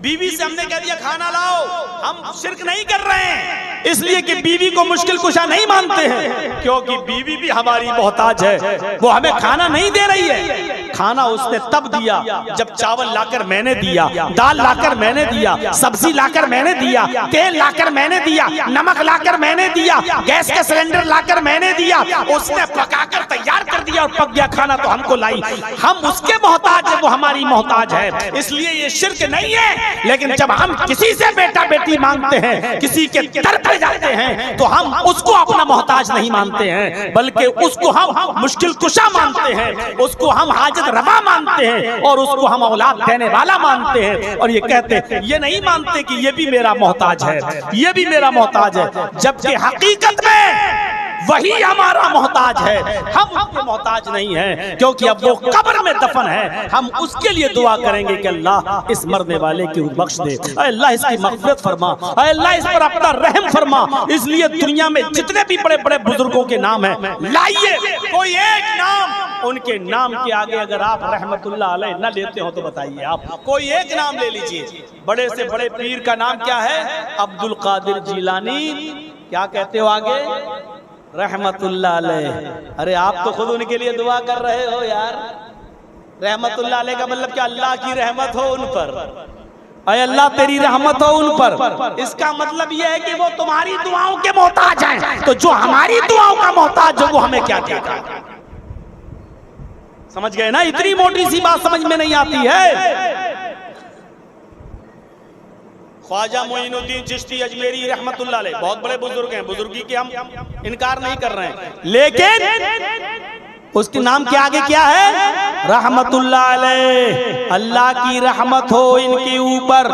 बीवी से हमने कह दिया खाना लाओ, हम शिर्क नहीं कर रहे हैं, इसलिए कि बीवी को मुश्किल कुशा नहीं मानते हैं, क्योंकि बीवी भी हमारी मोहताज है। वो हमें खाना नहीं दे रही है, खाना उसने तब दिया जब चावल लाकर मैंने दिया, दाल लाकर मैंने दिया, सब्जी लाकर मैंने दिया, तेल लाकर मैंने दिया, नमक लाकर मैंने दिया, गैस का सिलेंडर लाकर मैंने दिया, उसने पकाकर तैयार कर दिया और पक गया खाना तो हमको लाई। हम उसके मोहताज है, वो हमारी मोहताज है, इसलिए ये शिर्क नहीं है। लेकिन जब हम किसी से बेटा बेटी मांगते हैं, किसी के दर पे जाते हैं, तो हम उसको अपना मोहताज नहीं मानते हैं, बल्कि उसको हम मुश्किल कुशा मानते हैं, उसको हम हाजत रवा मानते हैं और उसको हम औलाद देने वाला मानते हैं। और ये कहते हैं, ये नहीं मानते कि ये भी मेरा मोहताज है, ये भी मेरा मोहताज है, जबकि हकीकत में वही हमारा मोहताज है, हम उसके मोहताज नहीं हैं, क्योंकि अब वो कब्र में दफन है। हम उसके लिए दुआ करेंगे कि अल्लाह इस मरने वाले की रूह बख्श दे, अल्लाह इसकी मग़फ़िरत फरमा, अल्लाह इस पर अपना रहम फरमा। इसलिए दुनिया में जितने भी बड़े बड़े बुजुर्गों के नाम हैं, लाइए कोई एक नाम, उनके नाम के आगे अगर आप रहमतुल्लाह अलैह न लेते हो तो बताइए, आप कोई एक नाम ले लीजिए। बड़े से बड़े पीर का नाम क्या है? अब्दुल कादिर जिलानी। क्या कहते हो आगे? रहमतुल्लाह अलैह। अरे आप तो खुद उनके लिए दुआ कर रहे हो यार। रहमतुल्लाह अलैह का मतलब क्या? अल्लाह की रहमत हो उन पर, अय अल्लाह तेरी रहमत हो उन पर। इसका मतलब यह है कि वो तुम्हारी दुआओं के मोहताज हैं, तो जो हमारी दुआओं का मोहताज हो वो हमें क्या देगा? समझ गए ना? इतनी मोटी सी बात समझ में नहीं आती है। ख्वाजा मोइनुद्दीन चिश्ती अजमेरी रहमतुल्लाह अलैह बहुत बड़े बुजुर्ग हैं, बुजुर्गी की हम इनकार नहीं कर रहे हैं, लेकिन उसके नाम के आगे क्या है? रहमतुल्लाह अलैह। अल्लाह की रहमत हो इनके ऊपर।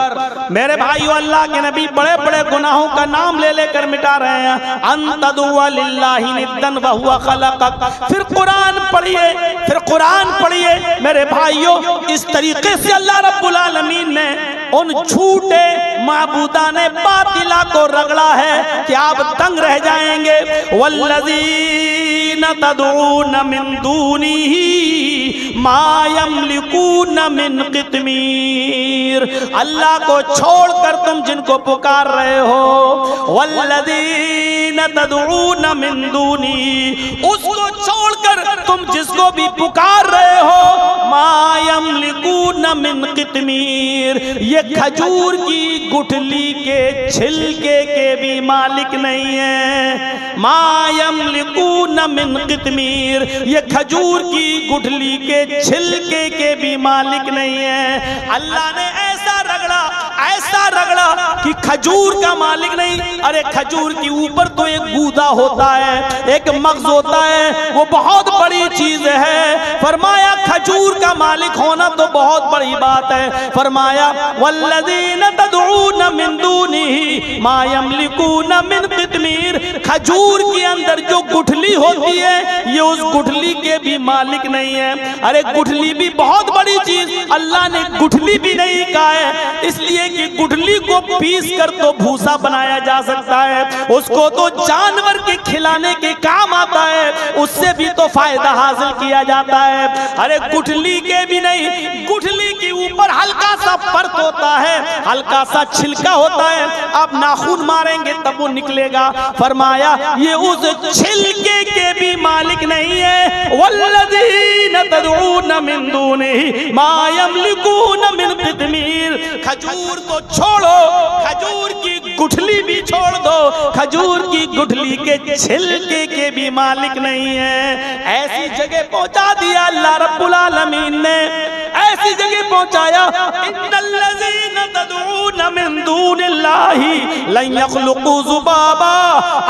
मेरे भाइयों, अल्लाह के नबी बड़े बड़े गुनाहों का नाम ले लेकर मिटा रहे हैं। अंतदुआ लिल्लाहि निद्दन व हुवा खलक़क। फिर कुरान पढ़िए, फिर कुरान पढ़िए मेरे भाइयों। इस तरीके से अल्लाह रब्बुल आलमीन ने उन झूठे माबूदाने बातिला को रगड़ा है कि आप दंग रह जाएंगे। वल्लज़ीना तदऊन मिन दूनिही मा यमलिकून मिन क़ित्मीर। अल्लाह को छोड़कर तुम जिनको पुकार रहे हो, वल्लज़ीना तदऊन मिन दूनिही, उसको छोड़कर तुम जिसको भी पुकार रहे हो, मा यमलिकून मिन क़ित्मीर, ये खजूर की गुठली के छिलके के भी मालिक नहीं है। मा यमलिकून मिन क़ित्मीर, ये खजूर की गुठली के छिलके के भी मालिक नहीं है। अल्लाह ने ऐसा रगड़ा कि खजूर का मालिक नहीं। अरे खजूर के ऊपर तो एक गूदा होता है, एक मग़ज़ होता है, वो बहुत बड़ी चीज है। फरमाया खजूर का मालिक होना तो बहुत बड़ी बात है। फरमाया वल्लज़ीना तदऊन मिन दूनिही मा यमलिकून मिन क़ित्मीर, खजूर के अंदर जो गुठली होती है ये उस गुठली के भी मालिक नहीं है। अरे गुठली भी बहुत बड़ी चीज, अल्लाह ने गुठली भी नहीं कहा है, इसलिए कि गुठली को पीस कर तो भूसा बनाया जा सकता है, उसको तो जानवर के खिलाने के काम आता है, उससे भी तो फायदा हासिल किया जाता है। अरे गुठली के भी नहीं, गुठली के ऊपर हल्का सा परत होता है, हल्का सा छिलका होता है, आप नाखून मारेंगे तब वो निकलेगा। फरमाया ये उस छिलके के भी मालिक नहीं है। वल्लज़ीना तदऊन मिन दूनिही मा यमलिकून मिन क़ित्मीर, खजूर को छोड़ो, खजूर की गुठली भी छोड़ दो, खजूर की गुठली के छिलके के भी मालिक नहीं है। ऐसी जगह पहुंचा दिया अल्लाह रब्बुल आलमीन ने, ऐसी जगह पहुंचाया। इन्नल्लज़ीना तदऊन मिन दूनिल्लाहि लन यख़्लुक़ू ज़ुबाबा,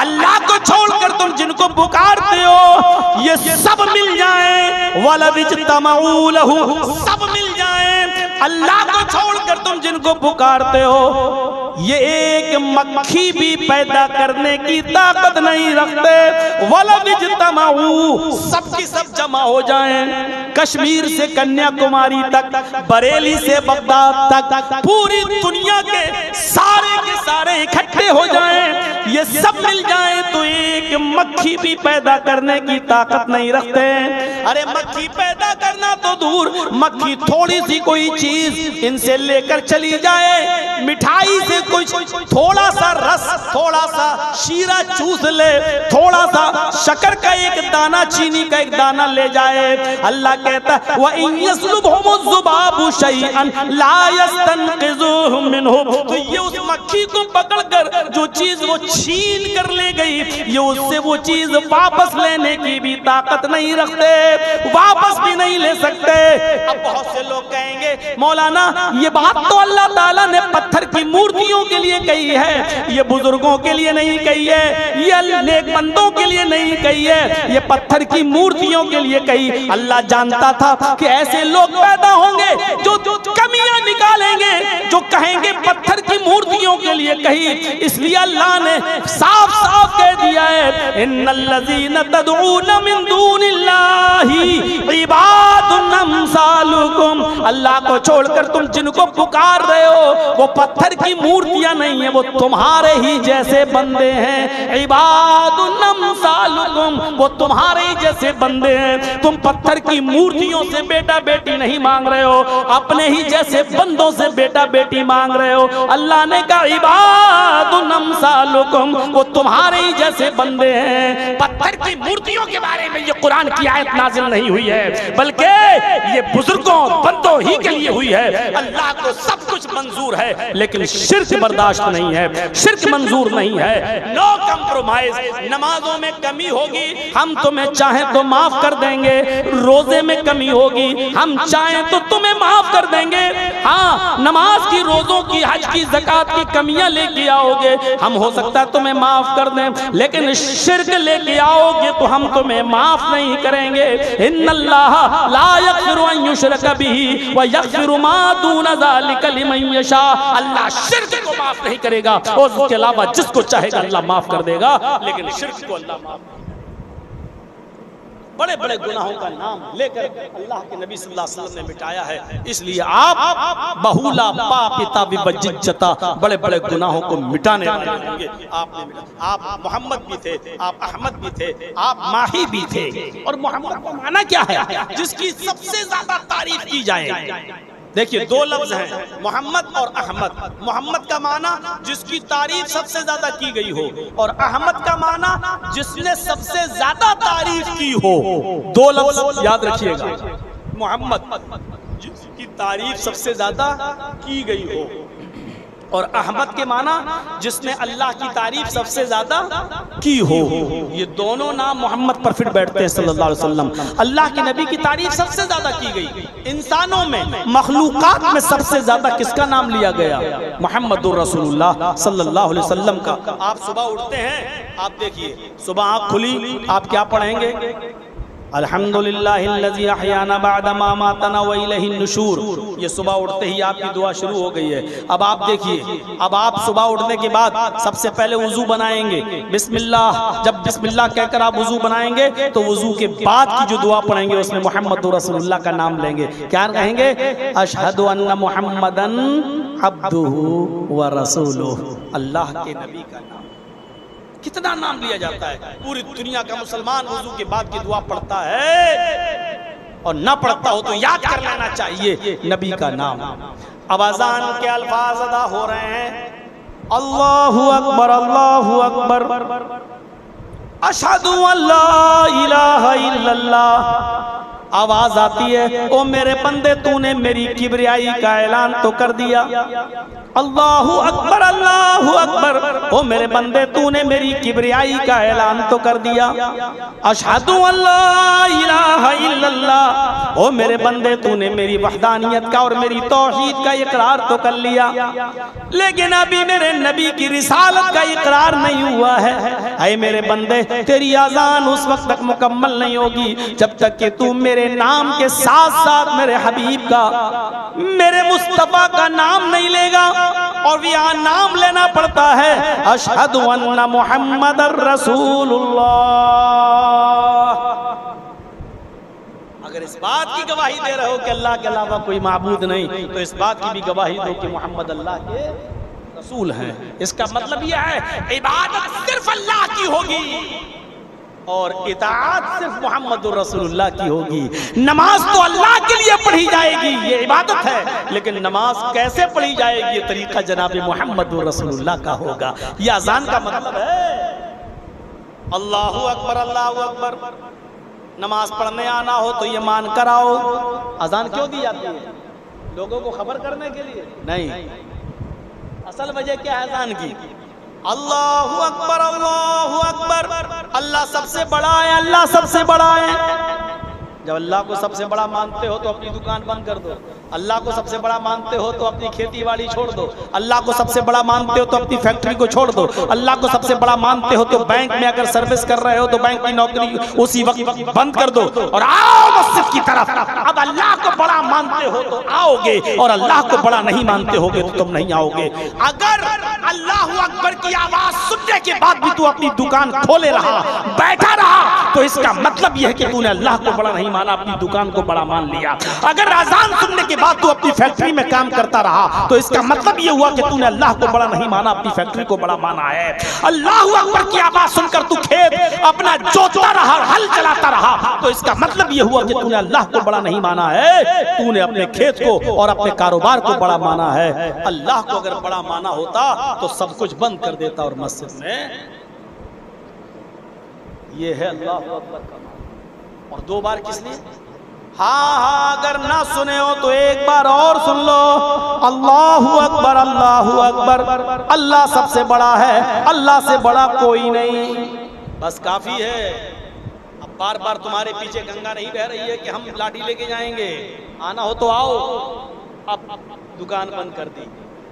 अल्लाह को छोड़कर तुम जिनको पुकारते हो ये सब मिल जाएं, वलव इज्तमऊ लहू, सब मिल जाएं। अल्लाह को छोड़कर तुम जिनको पुकारते हो ये एक मक्खी भी पैदा करने की ताकत नहीं रखते। वलव इज्तमऊ, सबकी सब जमा हो जाएं, कश्मीर से कन्याकुमारी तक, बरेली से बगदाद तक, पूरी दुनिया के सारे इकट्ठे हो जाएं, ये सब मिल जाएं तो एक मक्खी मक्खी भी पैदा करने की ताकत नहीं रखते। अरे मक्खी पैदा करना तो दूर, मक्खी थोड़ी सी कोई चीज इनसे लेकर चली जाए, मिठाई से कुछ थोड़ा सा रस, थोड़ा सा शीरा चूस ले, थोड़ा सा शक्कर का एक दाना, चीनी का एक दाना ले जाए, अल्लाह कहता है व इन यस्लुबहुमुज़्ज़ुबाबु शैअन ला यस्तनक़िज़ुहु मिन्हु। तो ये उस मक्खी को पकड़कर जो चीज वो छीन कर ले गई, ये उससे वो चीज वापस लेने की भी ताकत नहीं रखते, वापस भी नहीं ले सकते। अब बहुत से लोग कहेंगे मौलाना ये बात तो अल्लाह ताला ने पत्थर की मूर्तियों के लिए कही है, ये बुजुर्गों के लिए नहीं कही है, ये नेक बंदों के लिए नहीं कही है, ये पत्थर की मूर्तियों के लिए कही। अल्लाह जानता था कि ऐसे लोग पैदा होंगे जो कमियां निकालेंगे, जो कहेंगे पत्थर की मूर्तियों के लिए कही, इसलिए अल्लाह ने साफ साफ कह दिया है इन्नल्लज़ीना तदऊना मिन दूनिल्लाहि इबादुन अम्सालुकुम। अल्लाह को छोड़कर तुम जिनको पुकार रहे हो वो पत्थर की मूर्तियां नहीं है, वो तुम्हारे ही जैसे बंदे हैं। इबादुन अम्सालुकुम, वो तुम्हारे ही जैसे बंदे हैं। तुम पत्थर की मूर्तियों से बेटा बेटी नहीं मांग रहे हो, अपने ही जैसे बंदों से बेटा बेटी मांग रहे हो। अल्लाह ने कहा इबादुन अम्सालुकुम, वो तुम्हारे ही जैसे बंदे हैं। पत्थर की मूर्तियों के बारे में ये कुरान की आयत नाजिल नहीं हुई है, बल्कि ये बुजुर्गों बंदों ही के लिए हुई है। अल्लाह को सब कुछ मंजूर है, लेकिन शिर्क बर्दाश्त नहीं है, शिर्क मंजूर नहीं है। No compromise. नमाजों में कमी होगी, हम तुम्हें चाहें तो माफ कर देंगे। रोजे में कमी होगी, हम चाहें तो तुम्हें माफ कर देंगे। हाँ, नमाज की, रोजों की, हज की, ज़कात की कमियां लेके आओगे, हम हो सकता है तुम्हें माफ कर दें, लेकिन शिर्क लेके आओगे तो हम तुम्हें माफ नहीं करेंगे। इन्नल्लाह ला यग़फ़िरु अन युश्रक बिही व यग़फ़िरु मा दून ज़ालिका लिमन यशा। अल्लाह शिर्क को माफ नहीं करेगा और उसके अलावा जिसको चाहेगा अल्लाह माफ कर देगा, लेकिन शिर्क को अल्लाह माफ। बड़े बड़े गुनाहों का नाम लेकर अल्लाह के नबी सल्लल्लाहु अलैहि वसल्लम ने मिटाया है, इसलिए आप बहुला पापिता विबज्जता, बड़े बड़े गुनाहों को मिटाने वाले होंगे। आपने मिटा, आप मोहम्मद भी थे, आप अहमद भी थे, आप माही भी थे। और मोहम्मद का माना क्या है? जिसकी सबसे ज्यादा तारीफ की जाए। देखिए दो लफ्ज हैं, मोहम्मद और अहमद। मोहम्मद का माना जिसकी तारीफ सबसे ज्यादा की गई हो, और अहमद का माना जिसने सबसे ज्यादा तारीफ की हो। दो लफ्ज याद रखिएगा, मोहम्मद जिसकी तारीफ सबसे ज्यादा की गई हो, और अहमद के माना जिसने अल्लाह की तारीफ सबसे ज्यादा की हो। ये दोनों नाम मोहम्मद पर फिट बैठते हैं सल्लल्लाहु अलैहि वसल्लम। अल्लाह के नबी की तारीफ सबसे ज्यादा की गई। इंसानों में, मखलूकात में सबसे ज्यादा किसका नाम लिया गया? मुहम्मदुर रसूलुल्लाह सल्लल्लाहु अलैहि वसल्लम का। आप सुबह उठते हैं, आप देखिए सुबह आँख खुली, आप क्या पढ़ेंगे? अल्हम्दुलिल्लाहिल्लज़ी अहयाना बअदा मा मातना व इलैहिन नुशूर। ये सुबह उठते ही आपकी दुआ शुरू हो गई है। अब आप देखिए, अब आप सुबह उठने के बाद सबसे पहले वुजू बनाएंगे, बिस्मिल्लाह। जब बिस्मिल्लाह कहकर आप वुजू बनाएंगे तो वुजू के बाद की जो दुआ पढ़ेंगे उसमें मुहम्मदुर रसूलुल्लाह का नाम लेंगे। क्या कहेंगे? अशहदु अन्ना मुहम्मदन अब्दुहु व रसूलुहु। अल्लाह के नबी का नाम। कितना नाम लिया जाता है। पूरी दुनिया का मुसलमान वुजू के बाद की दुआ पढ़ता है, और ना पढ़ता हो तो याद कर लेना चाहिए नबी का नाम। अब अज़ान के अल्फाज अदा हो रहे हैं, अल्लाहु अकबर, अल्लाहु अकबर, अशहदु अल्ला इलाहा इल्लल्लाह। आवाज आती है, ओ मेरे बंदे तूने मेरी किबरियाई का ऐलान तो कर दिया। अल्लाहु अकबर, अल्लाहु अकबर, ओ मेरे बंदे तूने मेरी किबरियाई का ऐलान तो कर दिया। अशहदु अल्ला इलाहा इल्लल्लाह, ओ मेरे बंदे तूने मेरी वहदानियत का और मेरी तौहीद का इकरार तो कर लिया, लेकिन अभी मेरे नबी की रिसालत का इकरार नहीं हुआ है। ऐ मेरे बंदे, तेरी अज़ान उस वक्त तक मुकम्मल नहीं होगी जब तक कि तू मेरे नाम के साथ साथ मेरे हबीब का, मेरे मुस्तफा का नाम नहीं लेगा। और भी यहाँ नाम लेना पड़ता है, अशहदु अन्ना मुहम्मदर रसूलुल्लाह। अगर इस बात की गवाही दे रहे हो कि अल्लाह के अलावा कोई माबूद नहीं, तो इस बात की भी गवाही दो कि मोहम्मद अल्लाह के रसूल हैं। इसका मतलब यह है इबादत सिर्फ अल्लाह की होगी। और इताअत सिर्फ मोहम्मदुर रसूलुल्लाह की होगी। नमाज तो अल्लाह के लिए पढ़ी जाएगी, ये इबादत है, लेकिन नमाज कैसे पढ़ी जाएगी ये तरीका जनाब मोहम्मदुर रसूलुल्लाह का होगा। ये अजान का मतलब है अल्लाहु अकबर अल्लाहु अकबर। नमाज पढ़ने आना हो तो ये मान कर आओ। अजान क्यों दी जाती है? लोगों को खबर करने के लिए नहीं, असल वजह क्या है अजान की? अल्लाहु अकबर अल्लाहु अकबर, अल्लाह सबसे बड़ा है, अल्लाह सबसे बड़ा है। जब अल्लाह को सबसे बड़ा मानते हो तो अपनी दुकान बंद कर दो। अल्लाह को सबसे बड़ा मानते हो तो अपनी खेती बाड़ी छोड़ दो। अल्लाह को सबसे बड़ा मानते हो तो अपनी फैक्ट्री को छोड़ दो। अल्लाह को सबसे बड़ा मानते हो तो बैंक में अगर सर्विस कर रहे हो तो बैंक की नौकरी उसी वक्त बंद कर दो और आओ मस्जिद की तरफ। अब अल्लाह को बड़ा मानते हो तो आओगे और अल्लाह को बड़ा नहीं मानते होगे तो तुम नहीं आओगे। अगर अल्लाहु अकबर की आवाज सुनने के बाद भी तू अपनी दुकान खोले रहा, बैठा रहा, तो इसका मतलब यह है कि तूने अल्लाह को बड़ा नहीं माना, अपनी दुकान को बड़ा मान लिया। अगर अज़ान सुनने के बाद तू अपनी फैक्ट्री में काम करता रहा तो इसका मतलब यह हुआ कि तूने अल्लाह को बड़ा नहीं माना, अपनी फैक्ट्री को बड़ा माना है। अल्लाहु अकबर की आवाज सुनकर तू खेत अपना जोतता रहा, हल चलाता रहा, तो इसका मतलब यह हुआ कि तूने अल्लाह को बड़ा नहीं माना है, तूने अपने खेत को और अपने कारोबार को बड़ा माना है। अल्लाह को अगर बड़ा माना होता तो सब कुछ बंद कर देता और मस्जिद में। ये है अल्लाह अकबर का नाम। और दो बार किस लिए? हाँ, अगर ना सुने हो तो एक बार और सुन लो। अल्लाहु अकबर अल्लाहु अकबर, अल्लाह सबसे बड़ा है, अल्लाह से बड़ा कोई नहीं, बस काफी है। अब बार बार तुम्हारे पीछे गंगा नहीं बह रही है कि हम लाठी लेके जाएंगे, आना हो तो आओ। अब दुकान बंद कर दी,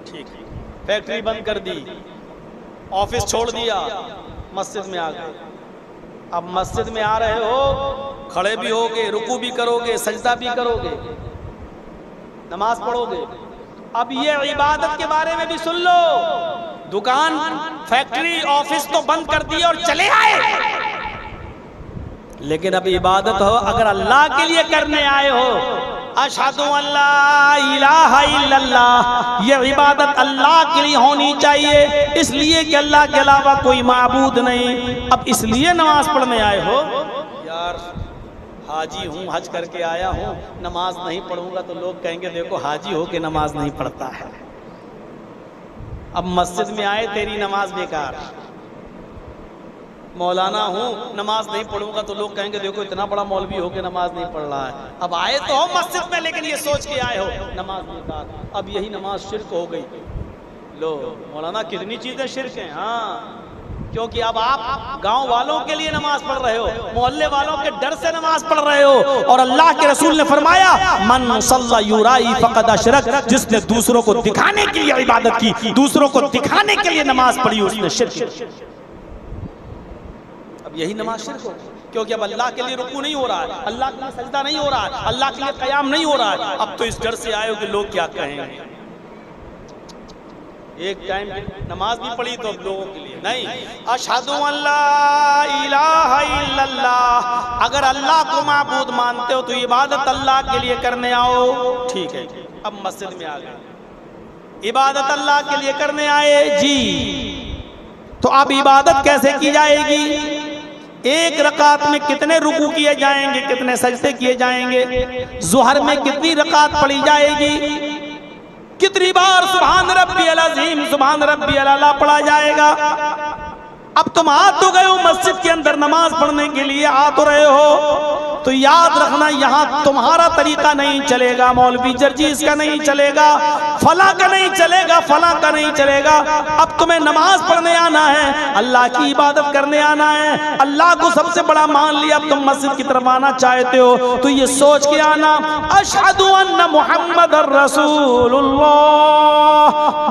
ठीक है, फैक्ट्री बंद कर दी, ऑफिस छोड़ दिया, मस्जिद में आ गए। अब मस्जिद में आ रहे हो, खड़े भी होगे, रुकू भी करोगे, सजदा भी करोगे, नमाज पढ़ोगे। अब ये इबादत के बारे में भी सुन लो। दुकान, फैक्ट्री, ऑफिस तो बंद कर दिए और चले आए, लेकिन अब इबादत हो अगर अल्लाह के लिए करने आए हो, अशहदु अल्ला इलाहा इल्लल्लाह, ये इबादत अल्लाह के लिए होनी चाहिए, इसलिए कि अल्लाह के अलावा कोई माबूद नहीं। अब इसलिए नमाज पढ़ने आए हो। यार हाजी हूँ, हज करके आया हूँ, नमाज नहीं पढ़ूंगा तो लोग कहेंगे देखो हाजी हो के नमाज नहीं पढ़ता है। अब मस्जिद में आए, तेरी नमाज बेकार। मौलाना हूँ, नमाज नहीं पढ़ूंगा तो लोग कहेंगे देखो इतना बड़ा मौलवी हो के नमाज नहीं पढ़ रहा है। अब आए तो हो मस्जिद में, लेकिन ये सोच के आए हो नमाज बेकार। अब यही नमाज शिर्क हो गई। लो मौलाना कितनी चीजें शिर्क हैं। हाँ, क्योंकि अब आप गांव वालों के लिए नमाज पढ़ रहे हो, मोहल्ले वालों के डर से नमाज पढ़ रहे हो। और अल्लाह के रसूल ने फरमाया मन सल्ला युराई फक़द अशरक, जिसने दूसरों को दिखाने के लिए इबादत की, दूसरों को दिखाने के लिए नमाज पढ़ी, उसने शिर्क। अब यही नमाज शिर्क हो, क्योंकि अब अल्लाह के लिए रुकू नहीं हो रहा है, अल्लाह के लिए सजदा नहीं हो रहा है, अल्लाह के लिए क़याम नहीं हो रहा है। अब तो इस डर से आए हो कि लोग क्या कहेंगे। एक टाइम नमाज भी पढ़ी तो अब लोगों के लिए नहीं। अशहदु अल्ला इलाहा इल्लल्लाह, अगर अल्लाह को माबूद मानते हो तो इबादत अल्लाह के लिए करने आओ, ठीक है। अब मस्जिद में आ गए, इबादत अल्लाह के लिए करने आए जी, तो अब इबादत कैसे की जाएगी? एक रकात में कितने रुकू किए जाएंगे, कितने सजदे किए जाएंगे? ज़ुहर में कितनी रकात पढ़ी जाएगी? कितनी बार सुभान रब्बियल अज़ीम सुभान रब्बियल आला पढ़ा जाएगा? अब तुम आ तो गए हो मस्जिद के अंदर नमाज पढ़ने के लिए, आ तो रहे हो, तो याद रखना यहाँ तुम्हारा तरीका नहीं चलेगा, मौलवी जर्जीस का नहीं चलेगा, फला का नहीं चलेगा, फला का नहीं चलेगा। अब तुम्हें नमाज पढ़ने आना है, अल्लाह की इबादत करने आना है, अल्लाह को सबसे बड़ा मान लिया। अब तुम मस्जिद की तरफ आना चाहते हो तो ये सोच के आना अशहदु अन्ना मुहम्मदर रसूलुल्लाह,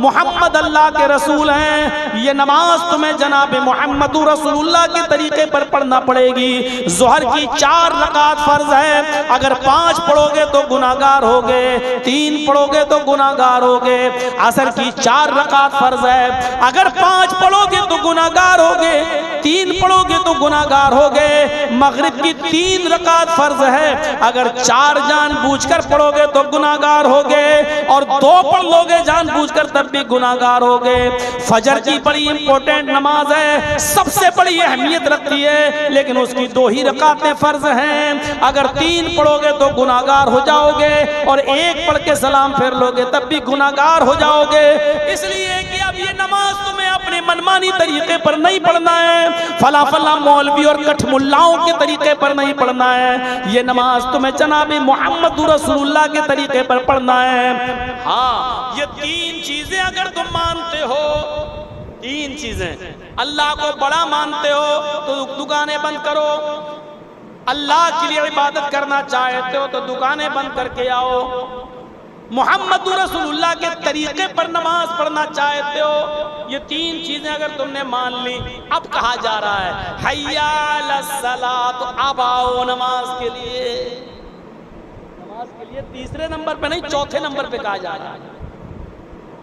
मुहम्मद अल्लाह के रसूल हैं। ये नमाज तुम्हें जनाब मोहम्मद रसूलुल्लाह के तरीके पर पढ़ना पड़ेगी। ज़ुहर की 4 रकात फर्ज है, अगर 5 पढ़ोगे तो गुनाहगार होगे, 3 पढ़ोगे तो गुनाहगार होगे। असर की 4 रकात फर्ज है, अगर 5 पढ़ोगे तो गुनाहगार होगे, 3 पढ़ोगे तो तो गुनाहगार हो गए। मगरिब की 3 रकात फर्ज है, अगर 4 जानबूझकर पढ़ोगे तो गुनाहगार हो गए, और 2 पढ़ लोगे जानबूझकर तब भी गुनाहगार हो गए। फजर की बड़ी इंपॉर्टेंट नमाज है, सबसे बड़ी अहमियत रखती है, लेकिन उसकी 2 ही रकातें फर्ज हैं। अगर 3 पढ़ोगे तो गुनाहगार हो जाओगे, और 1 पढ़ के सलाम फेर लोगे तब भी गुनाहगार हो जाओगे। इसलिए कि अब ये नमाज तुम्हें अपने मनमानी तरीके पर नहीं पढ़ना है, फला फला मौलवी और कठमुल्लाओं के तरीके पर नहीं पढ़ना है। ये नमाज तुम्हें जनाब मोहम्मद रसूलुल्लाह के तरीके पर पढ़ना है। हाँ, ये 3 चीजें अगर तुम मानते हो, 3 चीजें, अल्लाह को बड़ा मानते हो तो दुकानें बंद करो, अल्लाह के लिए इबादत करना चाहते हो तो दुकानें बंद करके आओ, मोहम्मद रसूलुल्लाह के तरीके पर नमाज पढ़ना चाहते हो, ये 3 चीजें अगर तुमने मान ली, अब कहा जा रहा है हय्या अलस्सलाह, तो अब आओ नमाज के लिए। नमाज के लिए 3रे नंबर पे नहीं, 4थे नंबर पे कहा जा रहा है।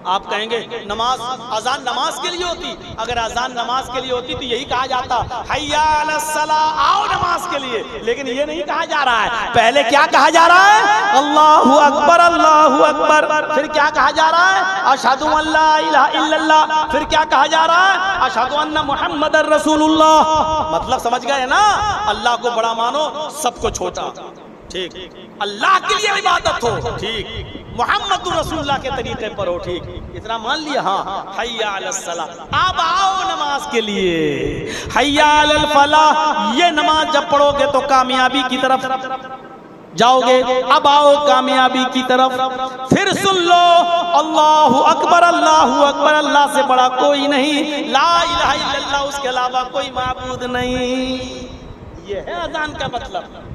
आप कहेंगे नमाज, अजान नमाज के लिए होती, अगर अजान नमाज के लिए होती तो यही कहा जाता हय्या अलस्सलाह, आओ नमाज के लिए, लेकिन ये नहीं कहा जा रहा है। पहले क्या कहा जा रहा है? अल्लाहु अकबर, अल्लाहु अकबर। फिर क्या कहा जा रहा है? अशहदु अल्ला इलाहा इल्लल्लाह। फिर क्या कहा जा रहा है? अशहदु अन्ना मुहम्मदर रसूलुल्लाह। मतलब समझ गए ना? अल्लाह को बड़ा मानो, सबको छोटा, ठीक, अल्लाह के लिए इबादत हो, ठीक, मोहम्मद रसूलुल्लाह के तरीके पर हो, ठीक, इतना मान लिया। हाँ, हय्या अलस्सलाह, अब आओ नमाज के लिए। हय्या अलल फलाह, ये नमाज जब पढ़ोगे तो कामयाबी की तरफ जाओगे। अब आओ कामयाबी की तरफ। फिर सुन लो, अल्लाहु अकबर, अल्लाहु अकबर, अल्लाह से बड़ा कोई नहीं, ला इलाहा इल्लल्लाह, उसके अलावा कोई माबूद नहीं। ये है अजान का मतलब।